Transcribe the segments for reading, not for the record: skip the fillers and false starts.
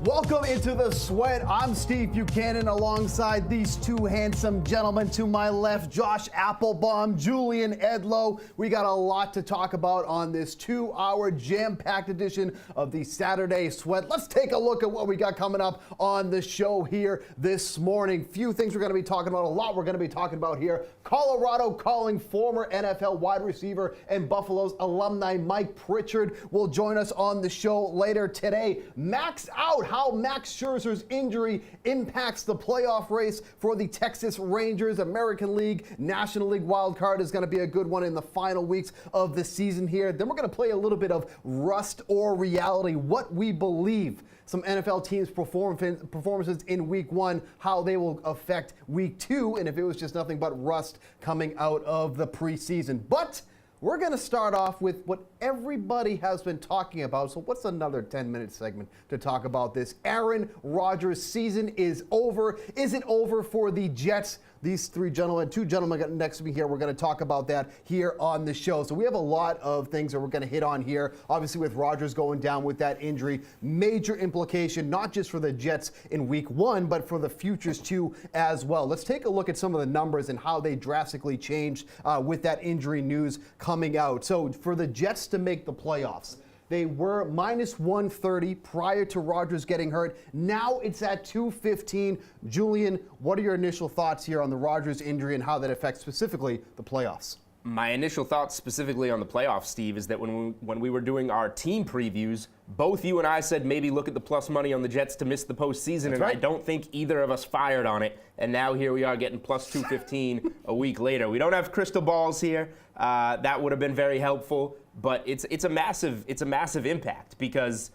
Welcome into the sweat. I'm Steve Buchanan alongside these two handsome gentlemen to my left, Josh Applebaum, Julian Edlow. We got a lot to talk about on this 2-hour jam-packed edition of the Saturday Sweat. Let's take a look at what we got coming up on the show here this morning. Few things we're going to be talking about, a lot we're going to be talking about here. Colorado calling former NFL wide receiver and Buffalo's alumni Mike Pritchard will join us on the show later today. Max out, how Max Scherzer's injury impacts the playoff race for the Texas Rangers. American League, National League wild card is going to be a good one in the final weeks of the season here. Then we're going to play a little bit of Rust or Reality, what we believe some NFL teams' performances in week one, how they will affect week two, and if it was just nothing but rust coming out of the preseason. But we're going to start off with what everybody has been talking about. So what's another 10-minute segment to talk about this? Aaron Rodgers' season is over. Is it over for the Jets? These two gentlemen next to me here, we're going to talk about that here on the show. So we have a lot of things that we're going to hit on here. Obviously, with Rodgers going down with that injury, major implication, not just for the Jets in week one, but for the futures too as well. Let's take a look at some of the numbers and how they drastically changed with that injury news coming out. So for the Jets to make the playoffs, they were minus 130 prior to Rodgers getting hurt. Now it's at 215. Julian, what are your initial thoughts here on the Rodgers injury and how that affects specifically the playoffs? My initial thoughts specifically on the playoffs, Steve, is that when we were doing our team previews, both you and I said maybe look at the plus money on the Jets to miss the postseason, and right. I don't think either of us fired on it. And now here we are getting plus 215 a week later. We don't have crystal balls here. That would have been very helpful, but it's a massive impact because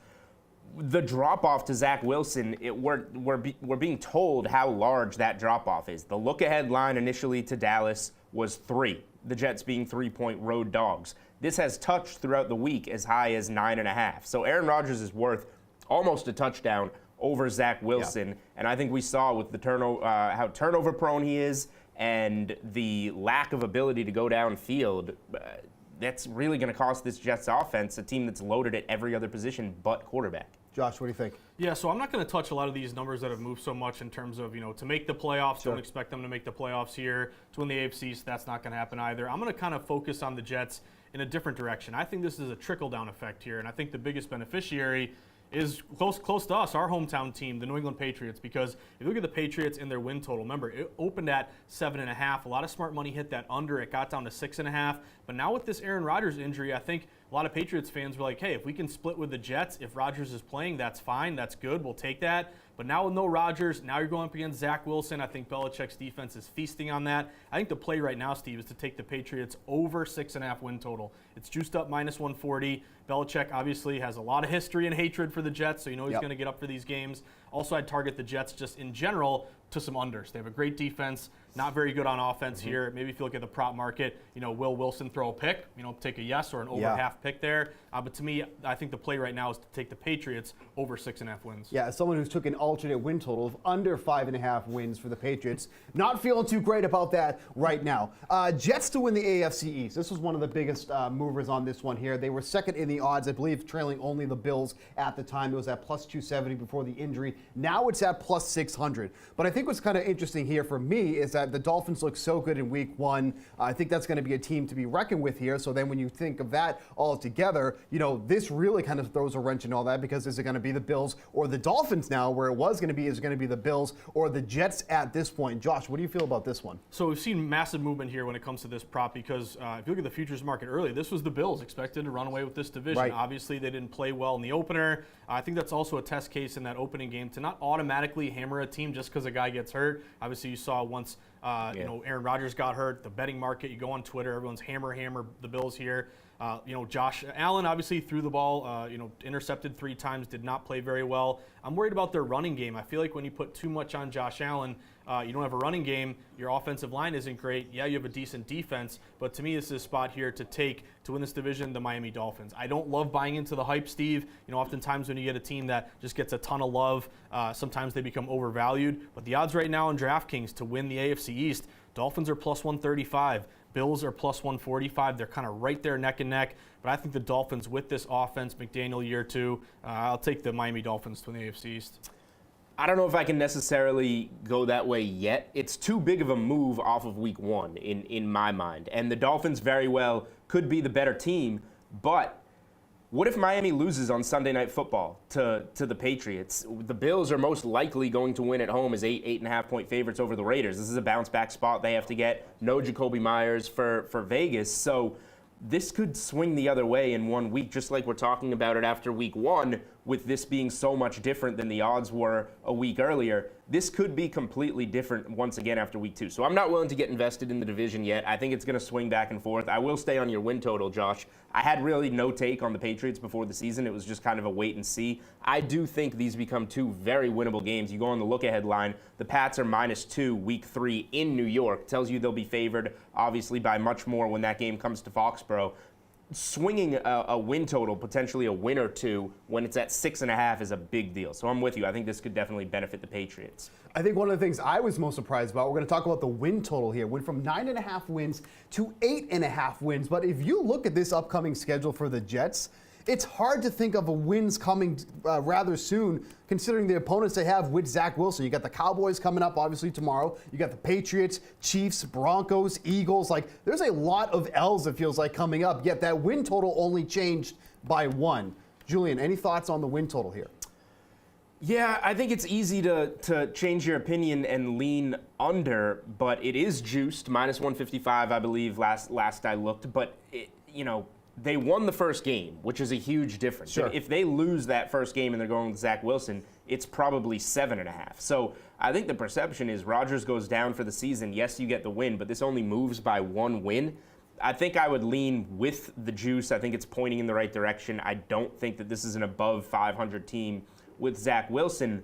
the drop off to Zach Wilson, we're being told how large that drop off is. The look ahead line initially to Dallas was 3. The Jets being 3-point road dogs. This has touched throughout the week as high as 9.5. So Aaron Rodgers is worth almost a touchdown over Zach Wilson. Yeah. And I think we saw with the how turnover prone he is and the lack of ability to go downfield, that's really going to cost this Jets offense, a team that's loaded at every other position but quarterback. Josh, what do you think? Yeah, so I'm not going to touch a lot of these numbers that have moved so much in terms of, to make the playoffs. Sure. Don't expect them to make the playoffs here. To win the AFC, so that's not going to happen either. I'm going to kind of focus on the Jets in a different direction. I think this is a trickle-down effect here, and I think the biggest beneficiary is close to us, our hometown team, the New England Patriots, because if you look at the Patriots and their win total, remember, it opened at 7.5. A lot of smart money hit that under. It got down to 6.5. But now with this Aaron Rodgers injury, I think a lot of Patriots fans were like, hey, if we can split with the Jets, if Rodgers is playing, that's fine, that's good, we'll take that. But now with no Rodgers, now you're going up against Zach Wilson. I think Belichick's defense is feasting on that. I think the play right now, Steve, is to take the Patriots over 6.5 win total. It's juiced up minus 140. Belichick obviously has a lot of history and hatred for the Jets, so you know he's going to get up for these games. Also, I'd target the Jets just in general to some unders. They have a great defense, not very good on offense here. Maybe if you look at the prop market, will Wilson throw a pick? Take a yes or an over half pick there. But to me, I think the play right now is to take the Patriots over 6.5 wins. Yeah, as someone who's took an alternate win total of under 5.5 wins for the Patriots, not feeling too great about that right now. Jets to win the AFC East. This was one of the biggest movers on this one here. They were second in the odds, I believe, trailing only the Bills at the time. It was at plus 270 before the injury. Now it's at plus 600. But I think what's kind of interesting here for me is that the Dolphins look so good in week one. I think that's going to be a team to be reckoned with here. So then when you think of that all together, this really kind of throws a wrench in all that, because is it going to be the Bills or the Dolphins now, where it was going to be, is it going to be the Bills or the Jets at this point? Josh, what do you feel about this one? So we've seen massive movement here when it comes to this prop, because if you look at the futures market earlier, this was the Bills expected to run away with this division. Right. Obviously, they didn't play well in the opener. I think that's also a test case in that opening game to not automatically hammer a team just because a guy gets hurt. Obviously, you saw once Aaron Rodgers got hurt, the betting market, you go on Twitter, everyone's hammer the Bills here. Josh Allen obviously threw the ball, intercepted 3 times, did not play very well. I'm worried about their running game. I feel like when you put too much on Josh Allen, you don't have a running game, your offensive line isn't great. Yeah, you have a decent defense, but to me, this is a spot here to win this division, the Miami Dolphins. I don't love buying into the hype, Steve. Oftentimes when you get a team that just gets a ton of love, sometimes they become overvalued. But the odds right now on DraftKings to win the AFC East, Dolphins are plus 135. Bills are plus 145. They're kind of right there neck and neck. But I think the Dolphins with this offense, McDaniel year 2, I'll take the Miami Dolphins to the AFC East. I don't know if I can necessarily go that way yet. It's too big of a move off of week 1 in my mind. And the Dolphins very well could be the better team, but what if Miami loses on Sunday Night Football to the Patriots? The Bills are most likely going to win at home as 8.5 point favorites over the Raiders. This is a bounce back spot they have to get. No Jacoby Myers for Vegas. So this could swing the other way in 1 week, just like we're talking about it after week 1, with this being so much different than the odds were a week earlier. This could be completely different once again after week 2. So I'm not willing to get invested in the division yet. I think it's going to swing back and forth. I will stay on your win total, Josh. I had really no take on the Patriots before the season. It was just kind of a wait and see. I do think these become 2 very winnable games. You go on the look-ahead line, the Pats are -2 week 3 in New York. Tells you they'll be favored, obviously, by much more when that game comes to Foxborough. Swinging a win total, potentially a win or 2, when it's at 6.5 is a big deal. So I'm with you. I think this could definitely benefit the Patriots. I think one of the things I was most surprised about, we're going to talk about the win total here, went from 9.5 wins to 8.5 wins. But if you look at this upcoming schedule for the Jets, it's hard to think of a wins coming rather soon, considering the opponents they have with Zach Wilson. You got the Cowboys coming up, obviously, tomorrow. You got the Patriots, Chiefs, Broncos, Eagles. Like, there's a lot of L's, it feels like, coming up, yet that win total only changed by 1. Julian, any thoughts on the win total here? Yeah, I think it's easy to change your opinion and lean under, but it is juiced, -155, I believe, last I looked. But, they won the first game, which is a huge difference. Sure. If they lose that first game and they're going with Zach Wilson, it's probably 7.5. So I think the perception is Rodgers goes down for the season. Yes, you get the win, but this only moves by 1 win. I think I would lean with the juice. I think it's pointing in the right direction. I don't think that this is an above 500 team with Zach Wilson.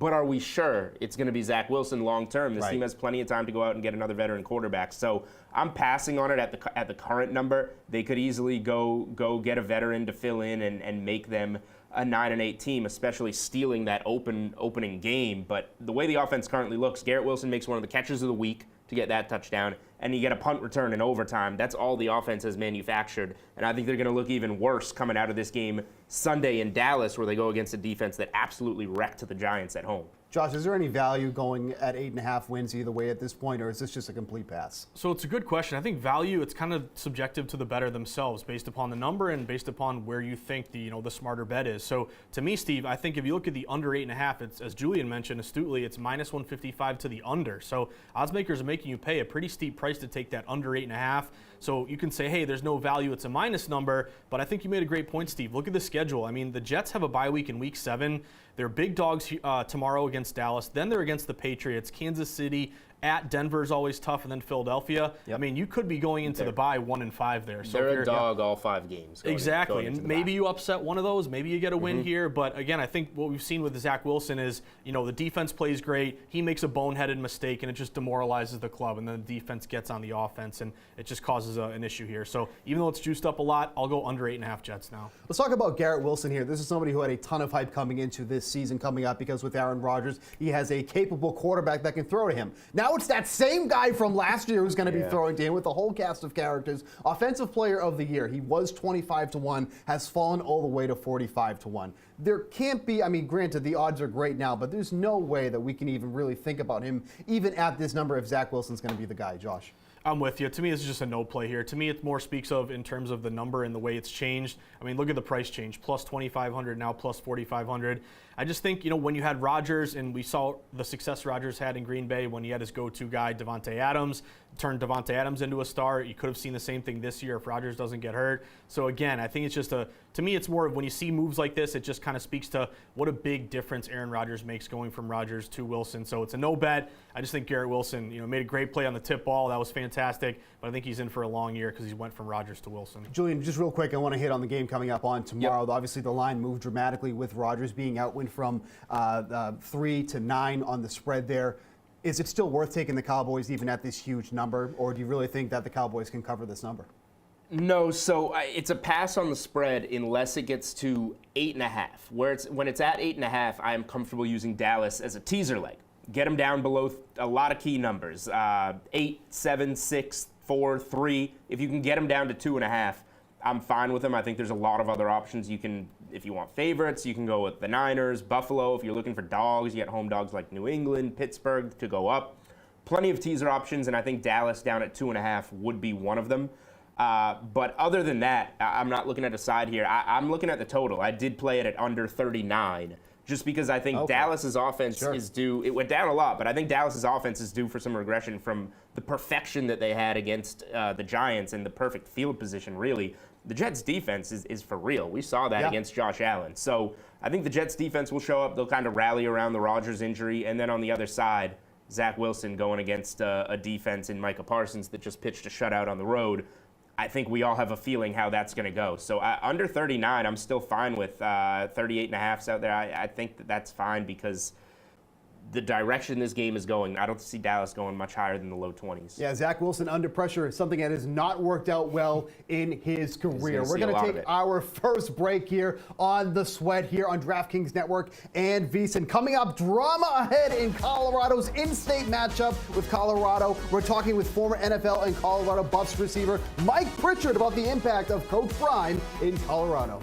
But are we sure it's going to be Zach Wilson long term? This team has plenty of time to go out and get another veteran quarterback. So I'm passing on it at the current number. They could easily go get a veteran to fill in and make them a 9-8 team, especially stealing that opening game. But the way the offense currently looks, Garrett Wilson makes one of the catches of the week to get that touchdown, and you get a punt return in overtime. That's all the offense has manufactured, and I think they're going to look even worse coming out of this game Sunday in Dallas, where they go against a defense that absolutely wrecked the Giants at home. Josh, is there any value going at 8.5 wins either way at this point, or is this just a complete pass? So it's a good question. I think value, it's kind of subjective to the bettor themselves based upon the number and based upon where you think the smarter bet is. So to me, Steve, I think if you look at the under 8.5, it's, as Julian mentioned astutely, it's -155 to the under. So odds makers are making you pay a pretty steep price to take that under 8.5. So you can say, hey, there's no value, it's a minus number, but I think you made a great point, Steve. Look at the schedule. I mean, the Jets have a bye week in week 7. They're big dogs tomorrow against Dallas. Then they're against the Patriots. Kansas City, at Denver is always tough, and then Philadelphia. Yep. I mean, you could be going into the bye 1-5 there. So they're a dog all 5 games. Exactly, and maybe you upset one of those. Maybe you get a win here. But again, I think what we've seen with Zach Wilson is, the defense plays great. He makes a boneheaded mistake, and it just demoralizes the club. And then the defense gets on the offense, and it just causes an issue here. So even though it's juiced up a lot, I'll go under 8.5 Jets now. Let's talk about Garrett Wilson here. This is somebody who had a ton of hype coming into this season coming up because with Aaron Rodgers, he has a capable quarterback that can throw to him. Now it's that same guy from last year who's going to be throwing to him with a whole cast of characters. Offensive Player of the Year. He was 25-1, has fallen all the way to 45-1. There can't be, granted, the odds are great now, but there's no way that we can even really think about him, even at this number, if Zach Wilson's going to be the guy. Josh. I'm with you. To me, it's just a no play here. To me, it more speaks of in terms of the number and the way it's changed. Look at the price change. Plus 2,500, now plus 4,500. I just think, when you had Rodgers, and we saw the success Rodgers had in Green Bay when he had his go-to guy, Davante Adams, turned Davante Adams into a star. You could have seen the same thing this year if Rodgers doesn't get hurt. So again, I think it's just to me, it's more of when you see moves like this, it just kind of speaks to what a big difference Aaron Rodgers makes going from Rodgers to Wilson. So it's a no bet. I just think Garrett Wilson, made a great play on the tip ball. That was fantastic. But I think he's in for a long year because he went from Rodgers to Wilson. Julian, just real quick, I want to hit on the game coming up on tomorrow. Yep. Obviously, the line moved dramatically with Rodgers being out, went from 3 to 9 on the spread there. Is it still worth taking the Cowboys even at this huge number, or do you really think that the Cowboys can cover this number? No, so it's a pass on the spread unless it gets to 8.5. When it's at 8.5, I am comfortable using Dallas as a teaser leg. Get them down below a lot of key numbers, 8, 7, 6, 4, 3. If you can get them down to 2.5, I'm fine with them. I think there's a lot of other options. You can, if you want favorites, you can go with the Niners, Buffalo. If you're looking for dogs, you get home dogs like New England, Pittsburgh to go up. Plenty of teaser options, and I think Dallas down at 2.5 would be one of them. But other than that, I'm not looking at a side here. I'm looking at the total. I did play it at under 39, just because I think Dallas's offense is due. It went down a lot, but I think Dallas's offense is due for some regression from the perfection that they had against the Giants and the perfect field position, really. The Jets' defense is for real. We saw that against Josh Allen. So I think the Jets' defense will show up. They'll kind of rally around the Rodgers injury. And then on the other side, Zach Wilson going against a defense in Micah Parsons that just pitched a shutout on the road. I think we all have a feeling how that's going to go. So under 39, I'm still fine with 38.5s out there. I think that's fine because the direction this game is going, I don't see Dallas going much higher than the low 20s. Yeah, Zach Wilson under pressure is something that has not worked out well in his career. We're going to take our first break here on The Sweat here on DraftKings Network and VSiN. Coming up, drama ahead in Colorado's in-state matchup with Colorado. We're talking with former NFL and Colorado Buffs receiver Mike Pritchard about the impact of Coach Prime in Colorado.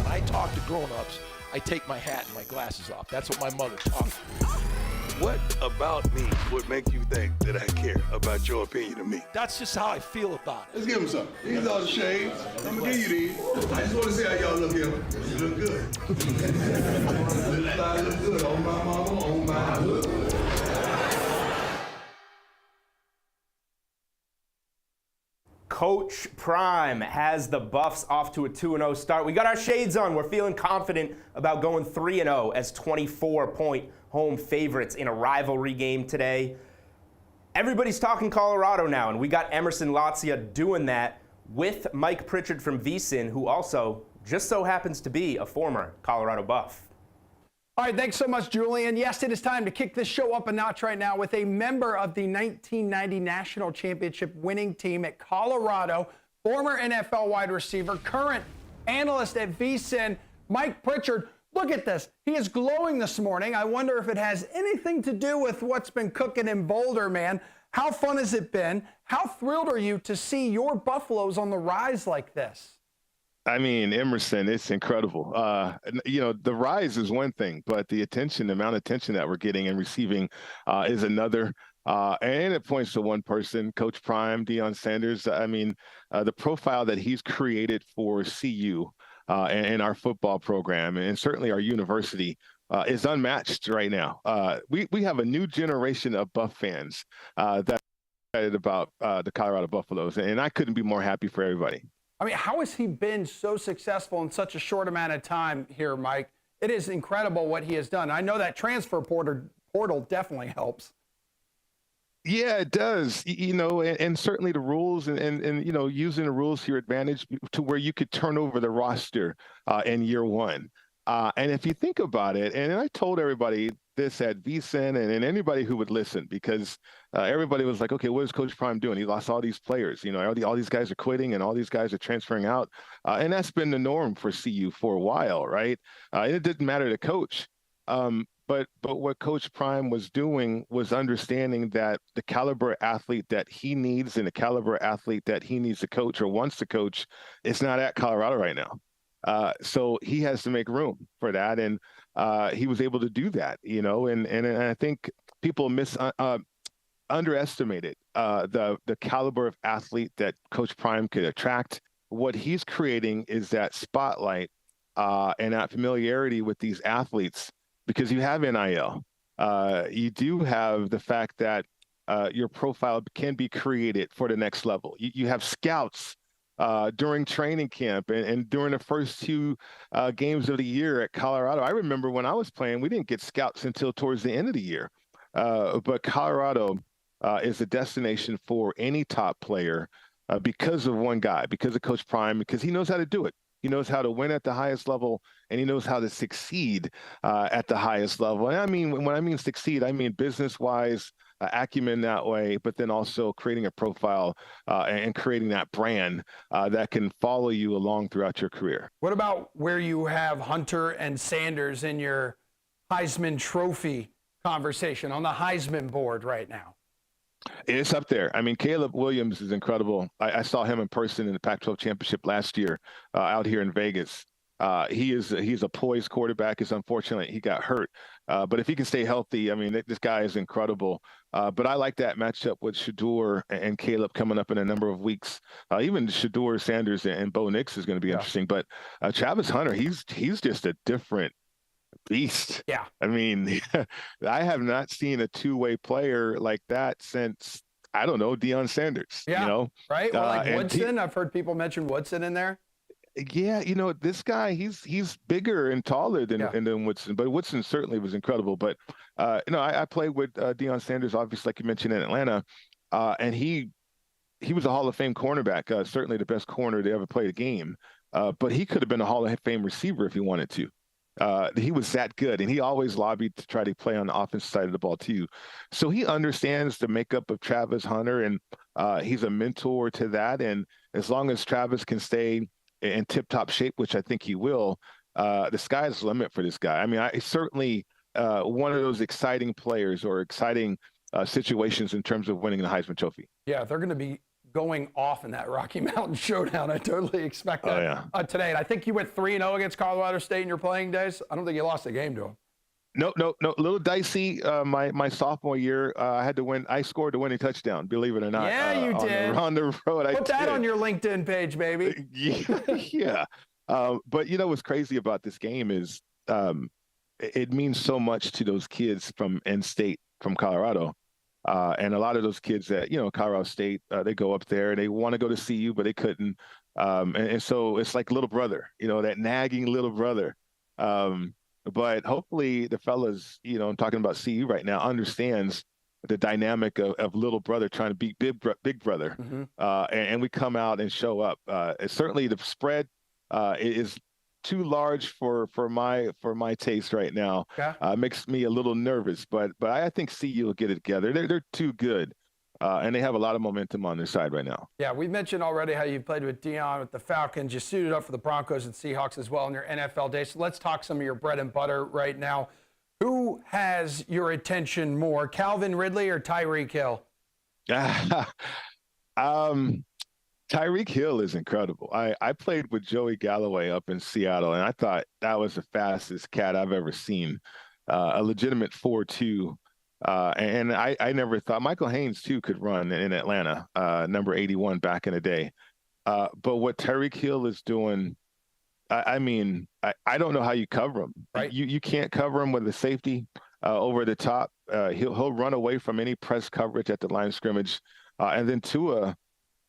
I talk to grown-ups, I take my hat and my glasses off. That's what my mother taught me. What about me would make you think that I care about your opinion of me? That's just how I feel about it. Let's give him some. These are the shades. I'm gonna give you these. I just want to see how y'all look here. You look good. This side look good. On my mama, on my hood. Coach Prime has the Buffs off to a 2-0 start. We got our shades on. We're feeling confident about going 3-0 as 24-point home favorites in a rivalry game today. Everybody's talking Colorado now, and we got Emerson Latzia doing that with Mike Pritchard from VSiN, who also just so happens to be a former Colorado Buff. All right, thanks so much, Julian. Yes, it is time to kick this show up a notch right now with a member of the 1990 National Championship winning team at Colorado, former NFL wide receiver, current analyst at VSiN, Mike Pritchard. Look at this. He is glowing this morning. I wonder if it has anything to do with what's been cooking in Boulder, man. How fun has it been? How thrilled are you to see your Buffaloes on the rise like this? I mean, Emerson, it's incredible. The rise is one thing, but the amount of attention that we're getting and receiving is another. And it points to one person, Coach Prime, Deion Sanders. I mean, the profile that he's created for CU and our football program, and certainly our university, is unmatched right now. We have a new generation of Buff fans that are excited about the Colorado Buffaloes, and I couldn't be more happy for everybody. I mean, how has he been so successful in such a short amount of time here, Mike? It is incredible what he has done. I know that transfer portal definitely helps. Yeah, it does. And certainly the rules and using the rules to your advantage to where you could turn over the roster in year one. And if you think about it, and I told everybody this at VSiN and anybody who would listen, because everybody was like, okay, what is Coach Prime doing? He lost all these players. All these guys are quitting and all these guys are transferring out. And that's been the norm for CU for a while, right? And it didn't matter to coach. But what Coach Prime was doing was understanding that the caliber athlete that he needs and the caliber athlete that he needs to coach or wants to coach is not at Colorado right now. So he has to make room for that. And he was able to do that, and I think people underestimated the caliber of athlete that Coach Prime could attract. What he's creating is that spotlight and that familiarity with these athletes, because you have NIL. You do have the fact that your profile can be created for the next level. You have scouts during training camp and during the first two games of the year at Colorado. I remember when I was playing, we didn't get scouts until towards the end of the year. But Colorado is a destination for any top player because of one guy, because of Coach Prime, because he knows how to do it. He knows how to win at the highest level, and he knows how to succeed at the highest level. And I mean, when I mean succeed, I mean business-wise, acumen that way, but then also creating a profile and creating that brand that can follow you along throughout your career. What about where you have Hunter and Sanders in your Heisman Trophy conversation on the Heisman board right now? It's up there. I mean, Caleb Williams is incredible. I saw him in person in the Pac-12 championship last year out here in Vegas. He's a poised quarterback. It's unfortunate he got hurt. But if he can stay healthy, I mean, this guy is incredible. But I like that matchup with Shedeur and Caleb coming up in a number of weeks. Even Shedeur, Sanders, and Bo Nix is going to be interesting. But Travis Hunter, he's just a different beast. Yeah. I mean, I have not seen a two-way player like that since, I don't know, Deion Sanders. Yeah. Right? Well, like Woodson. I've heard people mention Woodson in there. Yeah, this guy, he's bigger and taller than Woodson, but Woodson certainly was incredible. But I played with Deion Sanders, obviously, like you mentioned, in Atlanta, and he was a Hall of Fame cornerback, certainly the best corner to ever play a game. But he could have been a Hall of Fame receiver if he wanted to. He was that good, and he always lobbied to try to play on the offensive side of the ball too. So he understands the makeup of Travis Hunter, and he's a mentor to that. And as long as Travis can stay in tip-top shape, which I think he will, the sky's the limit for this guy. I mean, he's certainly one of those exciting players or exciting situations in terms of winning the Heisman Trophy. Yeah, they're going to be going off in that Rocky Mountain Showdown. I totally expect that today. And I think you went 3-0 against Colorado State in your playing days. I don't think you lost a game to them. No. A little dicey. My sophomore year, I had to win. I scored the winning touchdown, believe it or not. Yeah, you did. On the road. Put that on your LinkedIn page, baby. Yeah. But what's crazy about this game is it means so much to those kids from in-state, from Colorado. And a lot of those kids that, Colorado State, they go up there and they want to go to CU, but they couldn't. And so it's like little brother, that nagging little brother. But hopefully the fellas, I'm talking about CU right now, understands the dynamic of little brother trying to beat big brother. And we come out and show up. Certainly the spread is too large for my taste right now. Makes me a little nervous, but I think CU will get it together. They're too good, and they have a lot of momentum on their side right now. Yeah, we've mentioned already how you played with Dion with the Falcons. You suited up for the Broncos and Seahawks as well in your NFL days. So let's talk some of your bread and butter right now. Who has your attention more, Calvin Ridley or Tyreek Hill? Tyreek Hill is incredible. I played with Joey Galloway up in Seattle, and I thought that was the fastest cat I've ever seen. A legitimate 4.2. And I never thought Michael Haynes, too, could run in Atlanta, number 81 back in the day. But what Tyreek Hill is doing, I don't know how you cover him. Right. You can't cover him with a safety over the top. He'll run away from any press coverage at the line of scrimmage. And then Tua,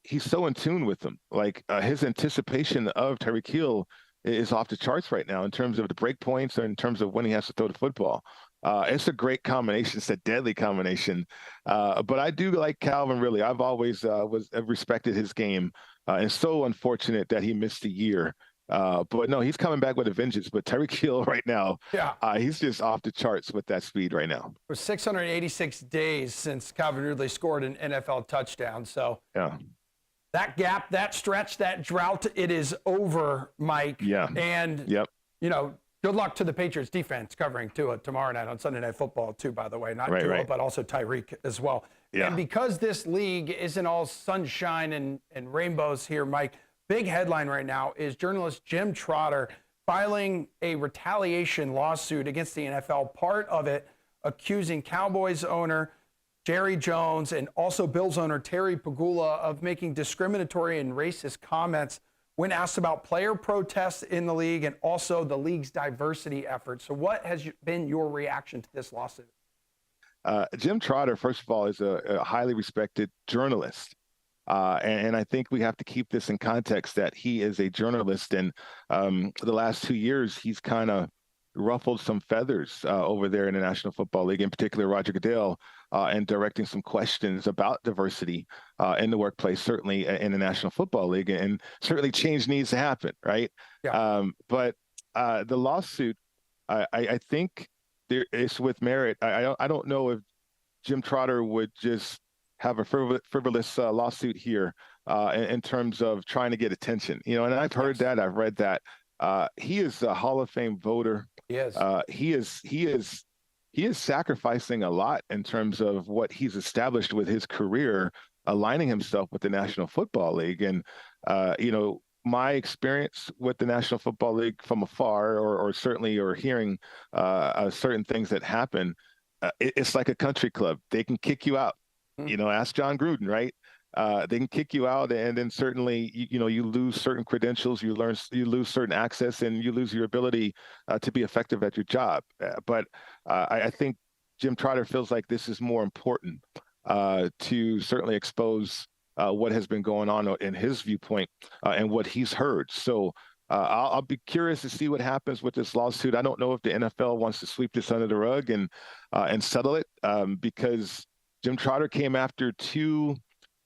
he's so in tune with them. Like his anticipation of Tyreek Hill is off the charts right now in terms of the break points or in terms of when he has to throw the football. It's a great combination. It's a deadly combination. But I do like Calvin Ridley. I've always respected his game. And so unfortunate that he missed a year. But no, he's coming back with a vengeance. But Tyreek Hill right now, he's just off the charts with that speed right now. It was 686 days since Calvin Ridley scored an NFL touchdown. So that gap, that stretch, that drought, it is over, Mike. Yeah. And, good luck to the Patriots defense covering Tua tomorrow night on Sunday Night Football, too, by the way. Not Tua, but also Tyreek as well. Yeah. And because this league isn't all sunshine and rainbows here, Mike, big headline right now is journalist Jim Trotter filing a retaliation lawsuit against the NFL, part of it accusing Cowboys owner Jerry Jones and also Bills owner Terry Pegula of making discriminatory and racist comments when asked about player protests in the league and also the league's diversity efforts. So what has been your reaction to this lawsuit? Jim Trotter, first of all, is a highly respected journalist. And I think we have to keep this in context that he is a journalist. And the last 2 years, he's kind of ruffled some feathers over there in the National Football League, in particular Roger Goodell, and directing some questions about diversity in the workplace, certainly in the National Football League. And certainly change needs to happen, right? Yeah. But the lawsuit, I think it's with merit. I don't know if Jim Trotter would just have a frivolous lawsuit here in terms of trying to get attention. And I've heard that, I've read that. He is a Hall of Fame voter. He is sacrificing a lot in terms of what he's established with his career, aligning himself with the National Football League. And, my experience with the National Football League from afar, or certainly, or hearing certain things that happen, it's like a country club. They can kick you out. Ask John Gruden, right? They can kick you out, and then certainly, you lose certain credentials, you lose certain access, and you lose your ability to be effective at your job. But I think Jim Trotter feels like this is more important to certainly expose what has been going on in his viewpoint and what he's heard. So I'll be curious to see what happens with this lawsuit. I don't know if the NFL wants to sweep this under the rug and settle it because Jim Trotter came after two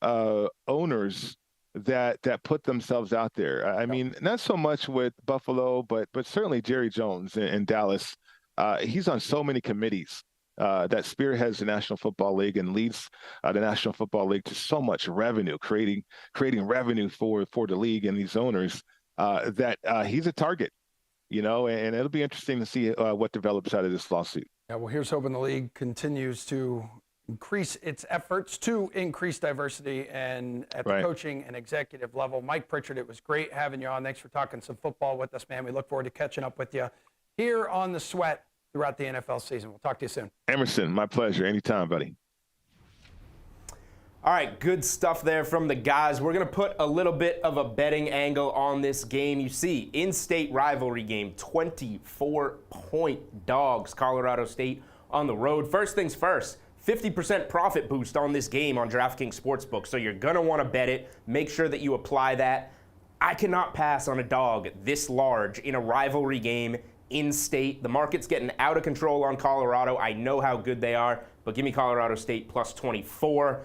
owners that put themselves out there. I mean, not so much with Buffalo, but certainly Jerry Jones in Dallas. He's on so many committees that spearheads the National Football League and leads the National Football League to so much revenue, creating revenue for the league and these owners that he's a target, and it'll be interesting to see what develops out of this lawsuit. Yeah, well, here's hoping the league continues to increase its efforts to increase diversity and at the coaching and executive level. Mike Pritchard, it was great having you on. Thanks for talking some football with us, man. We look forward to catching up with you here on The Sweat throughout the NFL season. We'll talk to you soon. Emerson, my pleasure. Anytime, buddy. All right, good stuff there from the guys. We're going to put a little bit of a betting angle on this game. You see, in-state rivalry game, 24-point dogs, Colorado State on the road. First things first, 50% profit boost on this game on DraftKings Sportsbook. So you're going to want to bet it. Make sure that you apply that. I cannot pass on a dog this large in a rivalry game in state. The market's getting out of control on Colorado. I know how good they are, but give me Colorado State plus 24.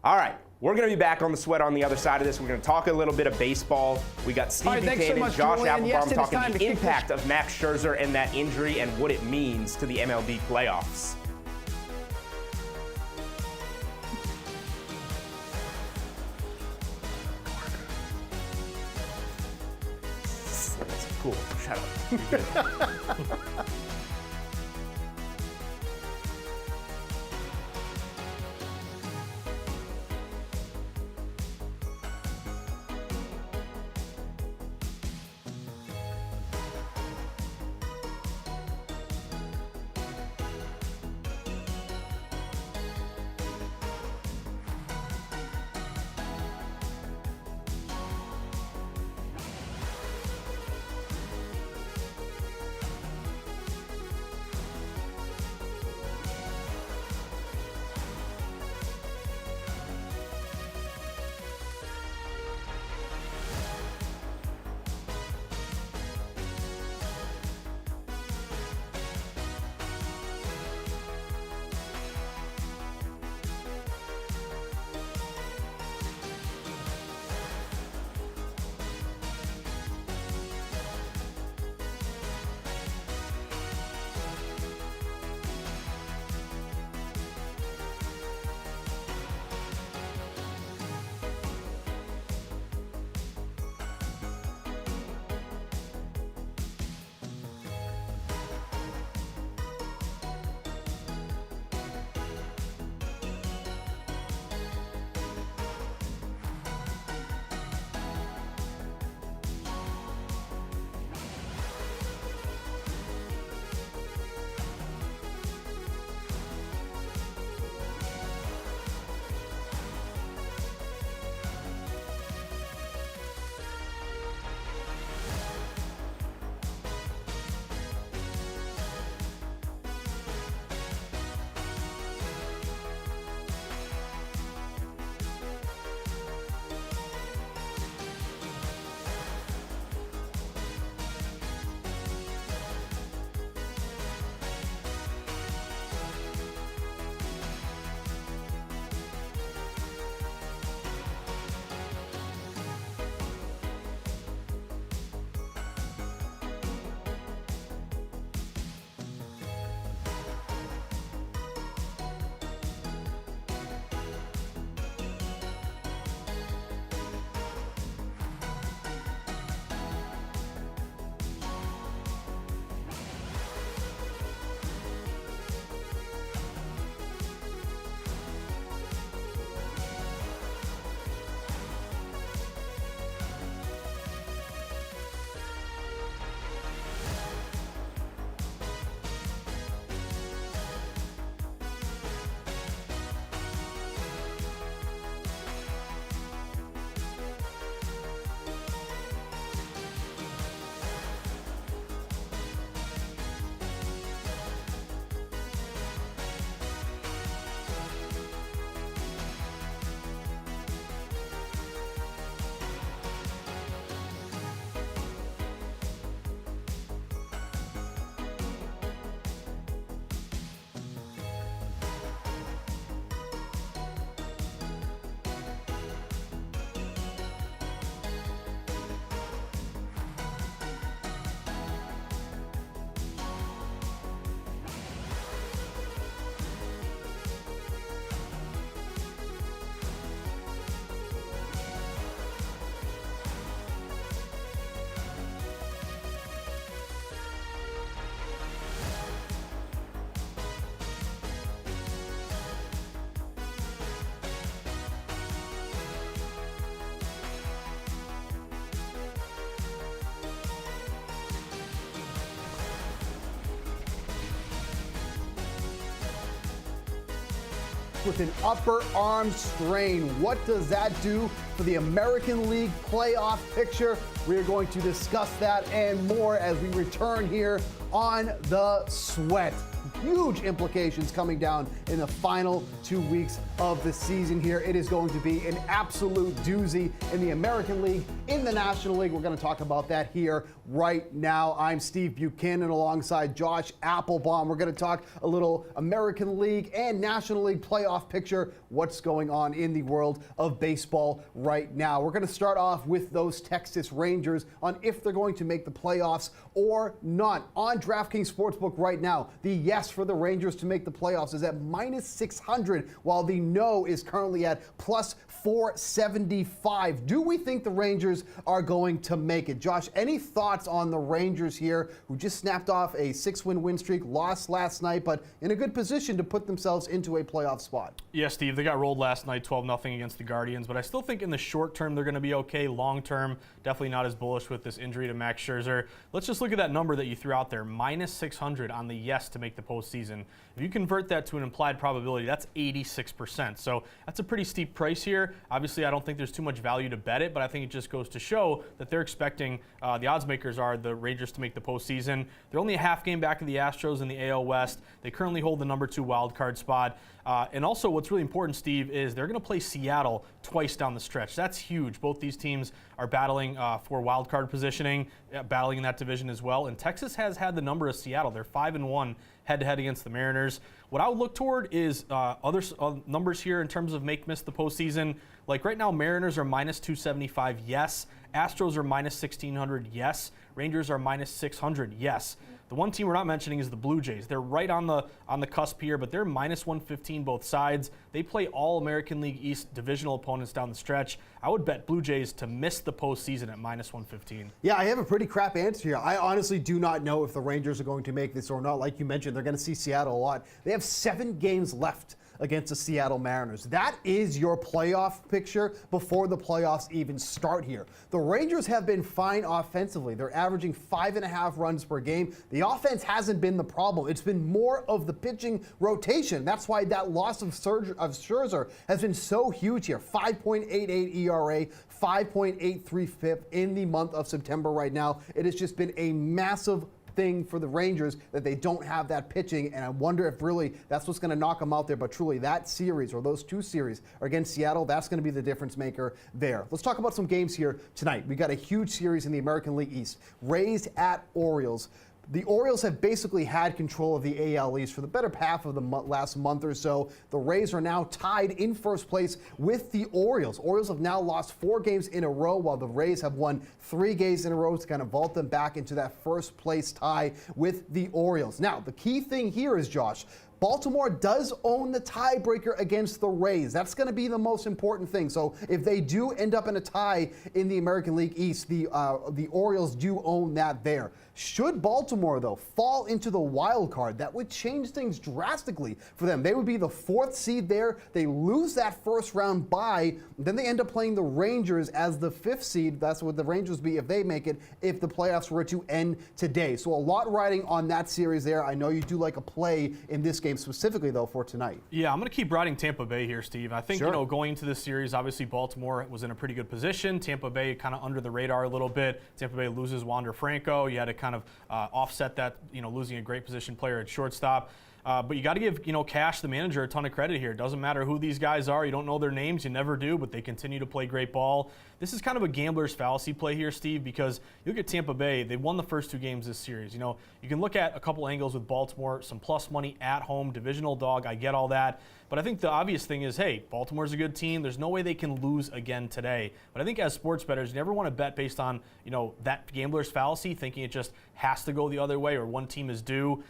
All right. We're going to be back on the sweat on the other side of this. We're going to talk a little bit of baseball. We got Steve Buchanan, much, Josh Julian. Applebaum Yes, talking the impact of Max Scherzer and that injury and what it means to the MLB playoffs. Cool. Shut up. with an upper arm strain. What does that do for the American League playoff picture? We are going to discuss that and more as we return here on The Sweat. huge implications coming down in the final 2 weeks of the season here. It is going to be an absolute doozy in the American League, in the National League. We're going to talk about that here right now. I'm Steve Buchanan alongside Josh Applebaum. We're going to talk a little American League and National League playoff picture, what's going on in the world of baseball right now. We're going to start off with those Texas Rangers on if they're going to make the playoffs or not. On DraftKings Sportsbook right now, the yes for the Rangers to make the playoffs is at -600, while the no is currently at +475. Do we think the Rangers are going to make it? Josh, any thoughts on the Rangers here, who just snapped off a 6-win streak, lost last night, but in a good position to put themselves into a playoff spot? Yeah, Steve, they got rolled last night 12-0 against the Guardians, but I still think in the short term they're going to be okay. Long term, definitely not as bullish with this injury to Max Scherzer. Let's just look at that number that you threw out there, -600 on the yes to make the postseason. If you convert that to an implied probability, that's 86%. So that's a pretty steep price here. Obviously, I don't think there's too much value to bet it, but I think it just goes to show that they're expecting, the odds makers are the Rangers to make the postseason. They're only a half game back of the Astros in the AL West. They currently hold the number 2 wild card spot. And also what's really important, Steve, is they're going to play Seattle twice down the stretch. That's huge. Both these teams are battling for wild card positioning, battling in that division as well. And Texas has had the number of Seattle. They're 5-1 head-to-head against the Mariners. What I would look toward is other numbers here in terms of miss the postseason. Like right now, Mariners are -275, yes. Astros are -1,600, yes. Rangers are -600, yes. The one team we're not mentioning is the Blue Jays. They're right on the cusp here, but they're -115 both sides. They play all American League East divisional opponents down the stretch. I would bet Blue Jays to miss the postseason at -115. Yeah, I have a pretty crap answer here. I honestly do not know if the Rangers are going to make this or not. Like you mentioned, they're going to see Seattle a lot. They have 7 games left against the Seattle Mariners. That is your playoff picture before the playoffs even start here. The Rangers have been fine offensively. They're averaging 5.5 runs per game. The offense hasn't been the problem. It's been more of the pitching rotation. That's why that loss of Scherzer has been so huge here. 5.88 ERA, 5.83 FIP in the month of September right now. It has just been a massive thing for the Rangers that they don't have that pitching, and I wonder if really that's what's going to knock them out there. But truly, that series or those 2 series against Seattle, that's going to be the difference maker there. Let's talk about some games here tonight. We got a huge series in the American League East. Rays at Orioles. The Orioles have basically had control of the AL East for the better half of the last month or so. The Rays are now tied in first place with the Orioles. Orioles have now lost 4 games in a row, while the Rays have won 3 games in a row to kind of vault them back into that first place tie with the Orioles. Now, the key thing here is, Josh, Baltimore does own the tiebreaker against the Rays. That's going to be the most important thing. So if they do end up in a tie in the American League East, the Orioles do own that there. Should Baltimore, though, fall into the wild card, that would change things drastically for them. They would be the 4th seed there. They lose that first round bye. Then they end up playing the Rangers as the 5th seed. That's what the Rangers be if they make it, if the playoffs were to end today. So a lot riding on that series there. I know you do like a play in this game specifically, though, for tonight. Yeah, I'm going to keep riding Tampa Bay here, Steve. I think, going into this series, obviously Baltimore was in a pretty good position. Tampa Bay kind of under the radar a little bit. Tampa Bay loses Wander Franco. You had to kind of offset that, losing a great position player at shortstop. But you got to give, Cash, the manager, a ton of credit here. It doesn't matter who these guys are. You don't know their names. You never do, but they continue to play great ball. This is kind of a gambler's fallacy play here, Steve, because you look at Tampa Bay. They won the first 2 games this series. You can look at a couple angles with Baltimore, some plus money at home, divisional dog. I get all that. But I think the obvious thing is, hey, Baltimore's a good team. There's no way they can lose again today. But I think as sports bettors, you never want to bet based on, that gambler's fallacy, thinking it just has to go the other way or one team is due.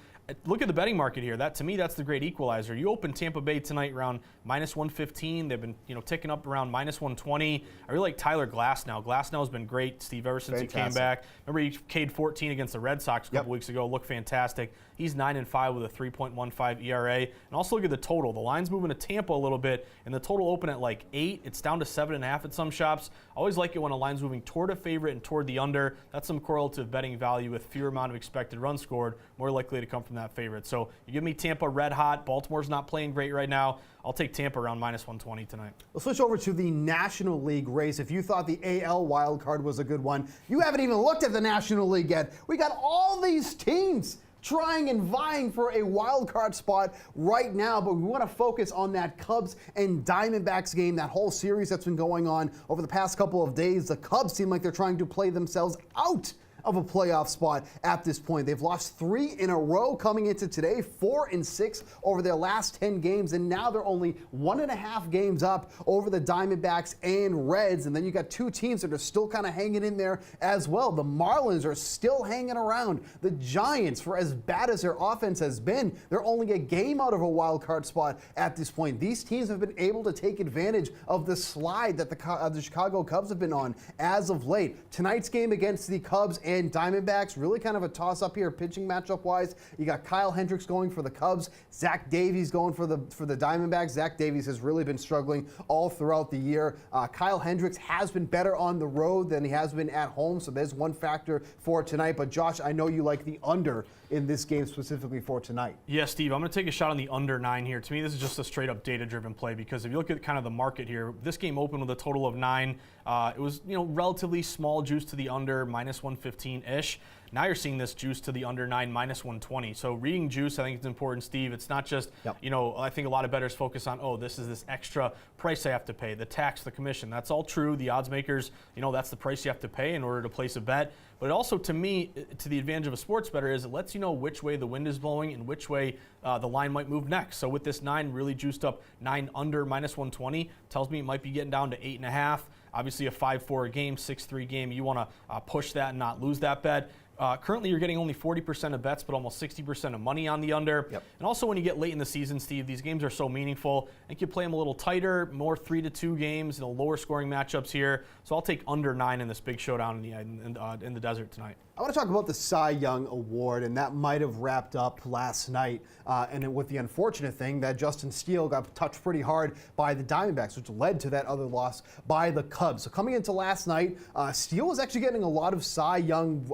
Look at the betting market here. That, to me, that's the great equalizer. You open Tampa Bay tonight around -115. They've been, ticking up around -120. I really like Tyler Glasnow. Glasnow's been great, Steve, ever since he came back. Remember, he K'd 14 against the Red Sox a couple weeks ago. Looked fantastic. He's 9-5 with a 3.15 ERA. And also look at the total. The line's moving to Tampa a little bit, and the total open at like 8. It's down to 7.5 at some shops. I always like it when a line's moving toward a favorite and toward the under. That's some correlative betting value with fewer amount of expected runs scored, more likely to come from that favorite. So you give me Tampa red hot. Baltimore's not playing great right now. I'll take Tampa around -120 tonight. Let's switch over to the National League race. If you thought the AL wild card was a good one, you haven't even looked at the National League yet. We got all these teams trying and vying for a wild card spot right now, but we want to focus on that Cubs and Diamondbacks game, that whole series that's been going on over the past couple of days. The Cubs seem like they're trying to play themselves out of a playoff spot at this point. They've lost 3 in a row coming into today, 4-6 over their last 10 games, and now they're only 1.5 games up over the Diamondbacks and Reds. And then you got 2 teams that are still kind of hanging in there as well. The Marlins are still hanging around. The Giants, for as bad as their offense has been, they're only a game out of a wild card spot at this point. These teams have been able to take advantage of the slide that the Chicago Cubs have been on as of late. Tonight's game against the Cubs and Diamondbacks, really kind of a toss-up here pitching matchup-wise. You got Kyle Hendricks going for the Cubs, Zach Davies going for the Diamondbacks. Zach Davies has really been struggling all throughout the year. Kyle Hendricks has been better on the road than he has been at home, so there's one factor for tonight. But Josh, I know you like the under in this game specifically for tonight. Yeah, Steve, I'm going to take a shot on the under 9 here. To me, this is just a straight-up data-driven play because if you look at kind of the market here, this game opened with a total of 9. It was, relatively small juice to the under, minus 115-ish. Now you're seeing this juice to the under 9, minus 120. So reading juice, I think it's important, Steve. It's not just, I think a lot of bettors focus on, this is this extra price I have to pay, the tax, the commission. That's all true. The odds makers, that's the price you have to pay in order to place a bet. But also, to me, to the advantage of a sports bettor is it lets you know which way the wind is blowing and which way the line might move next. So with this 9 really juiced up, 9 under minus 120, tells me it might be getting down to 8.5. Obviously, a 5-4 game, 6-3 game, you want to push that and not lose that bet. Currently, you're getting only 40% of bets, but almost 60% of money on the under. Yep. And also, when you get late in the season, Steve, these games are so meaningful. I think you play them a little tighter, more 3-2 games, lower scoring matchups here. So I'll take under 9 in this big showdown in the desert tonight. I want to talk about the Cy Young Award, and that might have wrapped up last night. And with the unfortunate thing that Justin Steele got touched pretty hard by the Diamondbacks, which led to that other loss by the Cubs. So coming into last night, Steele was actually getting a lot of Cy Young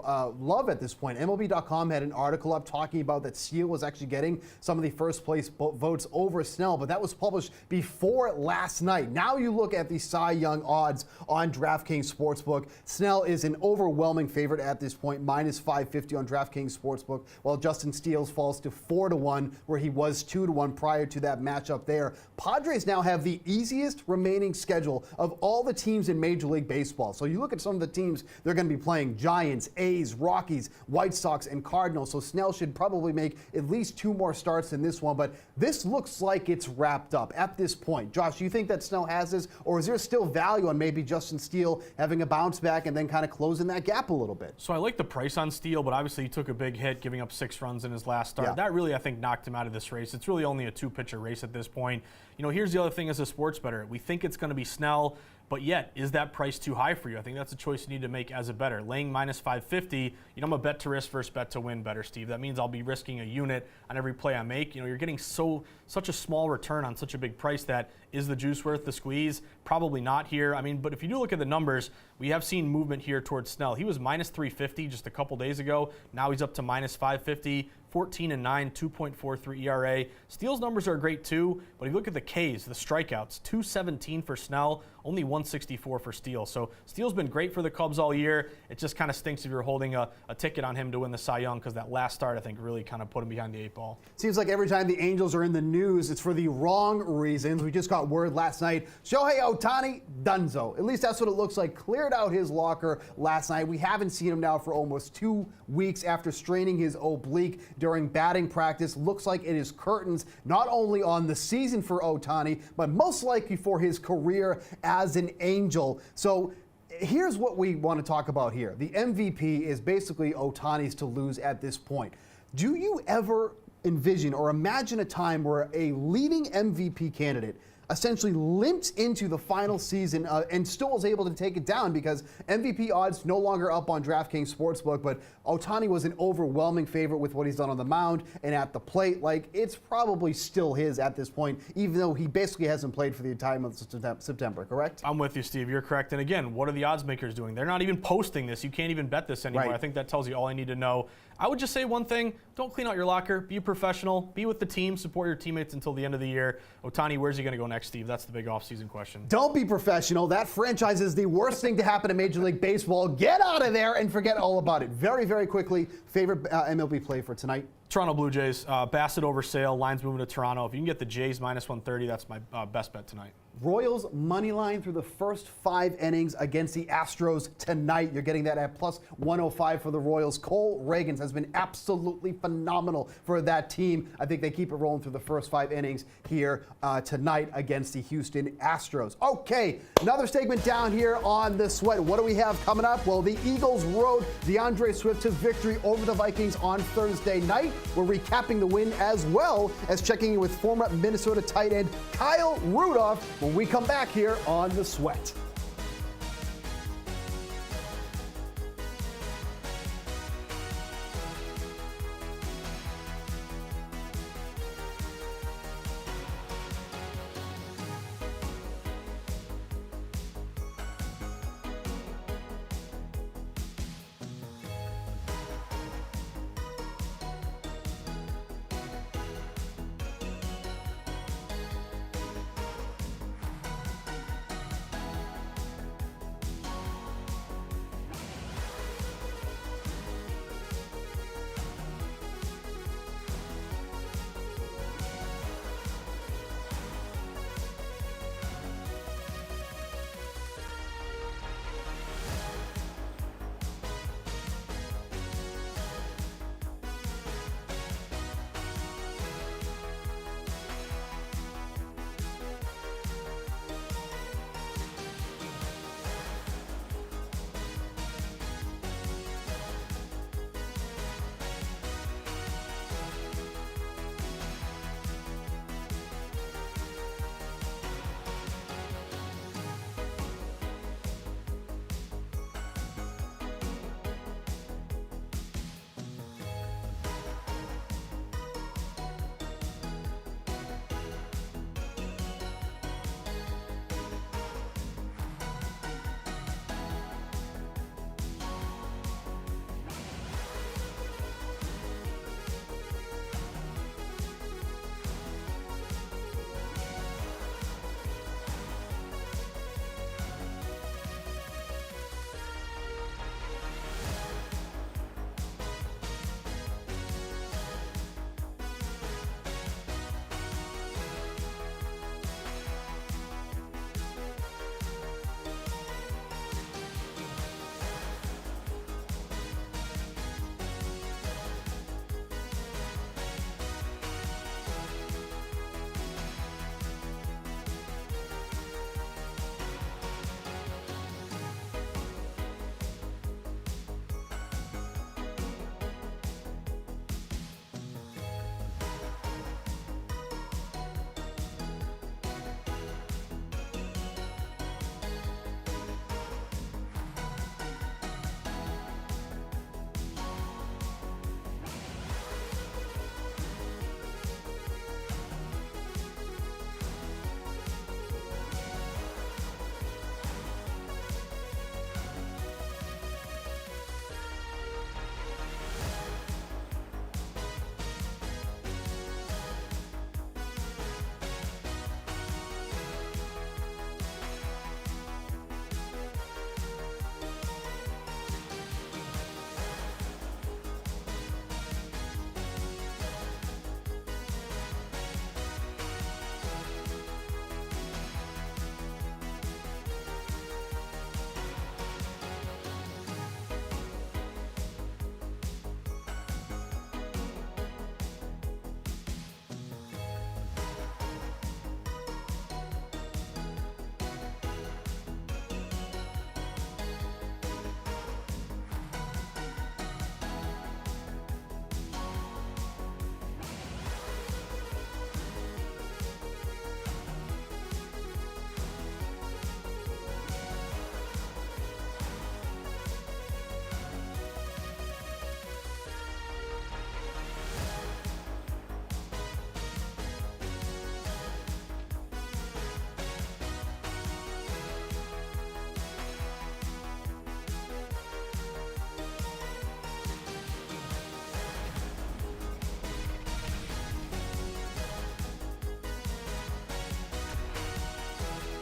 love at this point. MLB.com had an article up talking about that Steele was actually getting some of the first place votes over Snell, but that was published before last night. Now you look at the Cy Young odds on DraftKings Sportsbook. Snell is an overwhelming favorite at this point, minus 550 on DraftKings Sportsbook, while Justin Steele falls to 4-1, where he was 2-1 prior to that matchup there. Padres now have the easiest remaining schedule of all the teams in Major League Baseball. So you look at some of the teams they're going to be playing: Giants, A's, Rockies, White Sox, and Cardinals. So Snell should probably make at least 2 more starts in this one, but this looks like it's wrapped up at this point. Josh, do you think that Snell has this, or is there still value on maybe Justin Steele having a bounce back and then kind of closing that gap a little bit? So I like the price on Steele, but obviously he took a big hit, giving up 6 runs in his last start. Yeah. That really, I think, knocked him out of this race. It's really only a 2-pitcher race at this point. Here's the other thing as a sports bettor. We think it's going to be Snell, but yet, is that price too high for you? I think that's a choice you need to make as a bettor. Laying minus 550, I'm a bet to risk versus bet to win bettor, Steve. That means I'll be risking a unit on every play I make. You're getting such a small return on such a big price that is the juice worth the squeeze? Probably not here. But if you do look at the numbers, we have seen movement here towards Snell. He was minus 350 just a couple days ago. Now he's up to minus 550. 14-9, 2.43 ERA. Steele's numbers are great too, but if you look at the Ks, the strikeouts, 217 for Snell, only 164 for Steele. So Steele's been great for the Cubs all year. It just kind of stinks if you're holding a ticket on him to win the Cy Young, because that last start, I think, really kind of put him behind the 8 ball. Seems like every time the Angels are in the news, it's for the wrong reasons. We just got word last night, Shohei Ohtani, donezo. At least that's what it looks like. Cleared out his locker last night. We haven't seen him now for almost 2 weeks after straining his oblique during batting practice. Looks like it is curtains, not only on the season for Ohtani, but most likely for his career as an Angel. So here's what we want to talk about here. The MVP is basically Ohtani's to lose at this point. Do you ever envision or imagine a time where a leading MVP candidate essentially limped into the final season and still was able to take it down, because MVP odds no longer up on DraftKings Sportsbook, but Ohtani was an overwhelming favorite with what he's done on the mound and at the plate. Like, it's probably still his at this point, even though he basically hasn't played for the entire month of September, correct? I'm with you, Steve. You're correct. And again, what are the odds makers doing? They're not even posting this. You can't even bet this anymore. Right. I think that tells you all I need to know. I would just say one thing: don't clean out your locker. Be a professional. Be with the team. Support your teammates until the end of the year. Ohtani, where's he going to go next, Steve? That's the big offseason question. Don't be professional. That franchise is the worst thing to happen in Major League Baseball. Get out of there and forget all about it. Very, very quickly, favorite MLB play for tonight? Toronto Blue Jays, Bassett over Sale, lines moving to Toronto. If you can get the Jays minus 130, that's my best bet tonight. Royals money line through the first 5 innings against the Astros tonight. You're getting that at plus 105 for the Royals. Cole Reagans has been absolutely phenomenal for that team. I think they keep it rolling through the first 5 innings here tonight against the Houston Astros. Okay, another segment down here on the Sweat. What do we have coming up? Well, the Eagles rode DeAndre Swift to victory over the Vikings on Thursday night. We're recapping the win as well as checking in with former Minnesota tight end Kyle Rudolph when we come back here on The Sweat.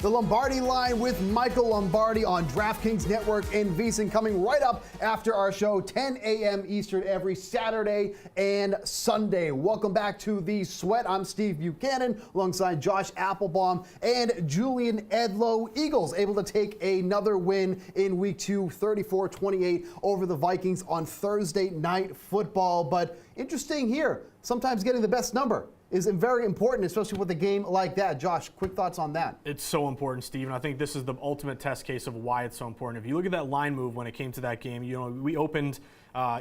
The Lombardi Line with Michael Lombardi on DraftKings Network and VSiN, coming right up after our show, 10 a.m. Eastern every Saturday and Sunday. Welcome back to The Sweat. I'm Steve Buchanan alongside Josh Applebaum and Julian Edlow. Eagles able to take another win in Week 2, 34-28 over the Vikings on Thursday Night Football. But interesting here, sometimes getting the best number is very important, especially with a game like that. Josh, quick thoughts on that. It's so important, Steve, and I think this is the ultimate test case of why it's so important. If you look at that line move when it came to that game, we opened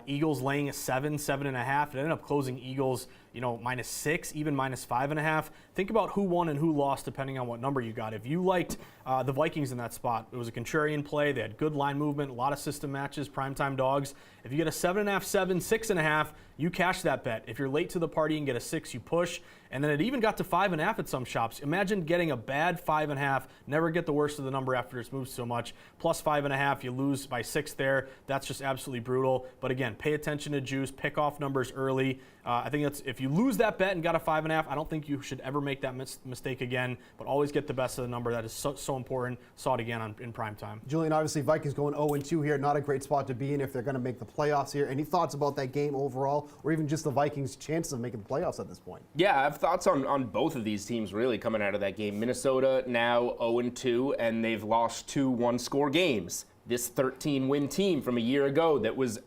Eagles laying a 7.5. It ended up closing Eagles, -6, even -5.5. Think about who won and who lost depending on what number you got. If you liked the Vikings in that spot, it was a contrarian play. They had good line movement, a lot of system matches, primetime dogs. If you get a 7.5, 7, 6.5, you cash that bet. If you're late to the party and get a 6, you push. And then it even got to 5.5 at some shops. Imagine getting a bad 5.5, never get the worst of the number after it's moved so much. Plus 5.5, you lose by 6 there. That's just absolutely brutal. But again, pay attention to juice, pick off numbers early. I think that's, if you lose that bet and got a 5.5, I don't think you should ever make that mistake again, but always get the best of the number. That is so important. Saw it again in prime time. Julian, obviously Vikings going 0-2 here, not a great spot to be in if they're going to make the playoffs here. Any thoughts about that game overall, or even just the Vikings' chances of making the playoffs at this point? Yeah, I have thoughts on both of these teams really coming out of that game. Minnesota now 0-2, and they've lost 2 one-score games. This 13-win team from a year ago that was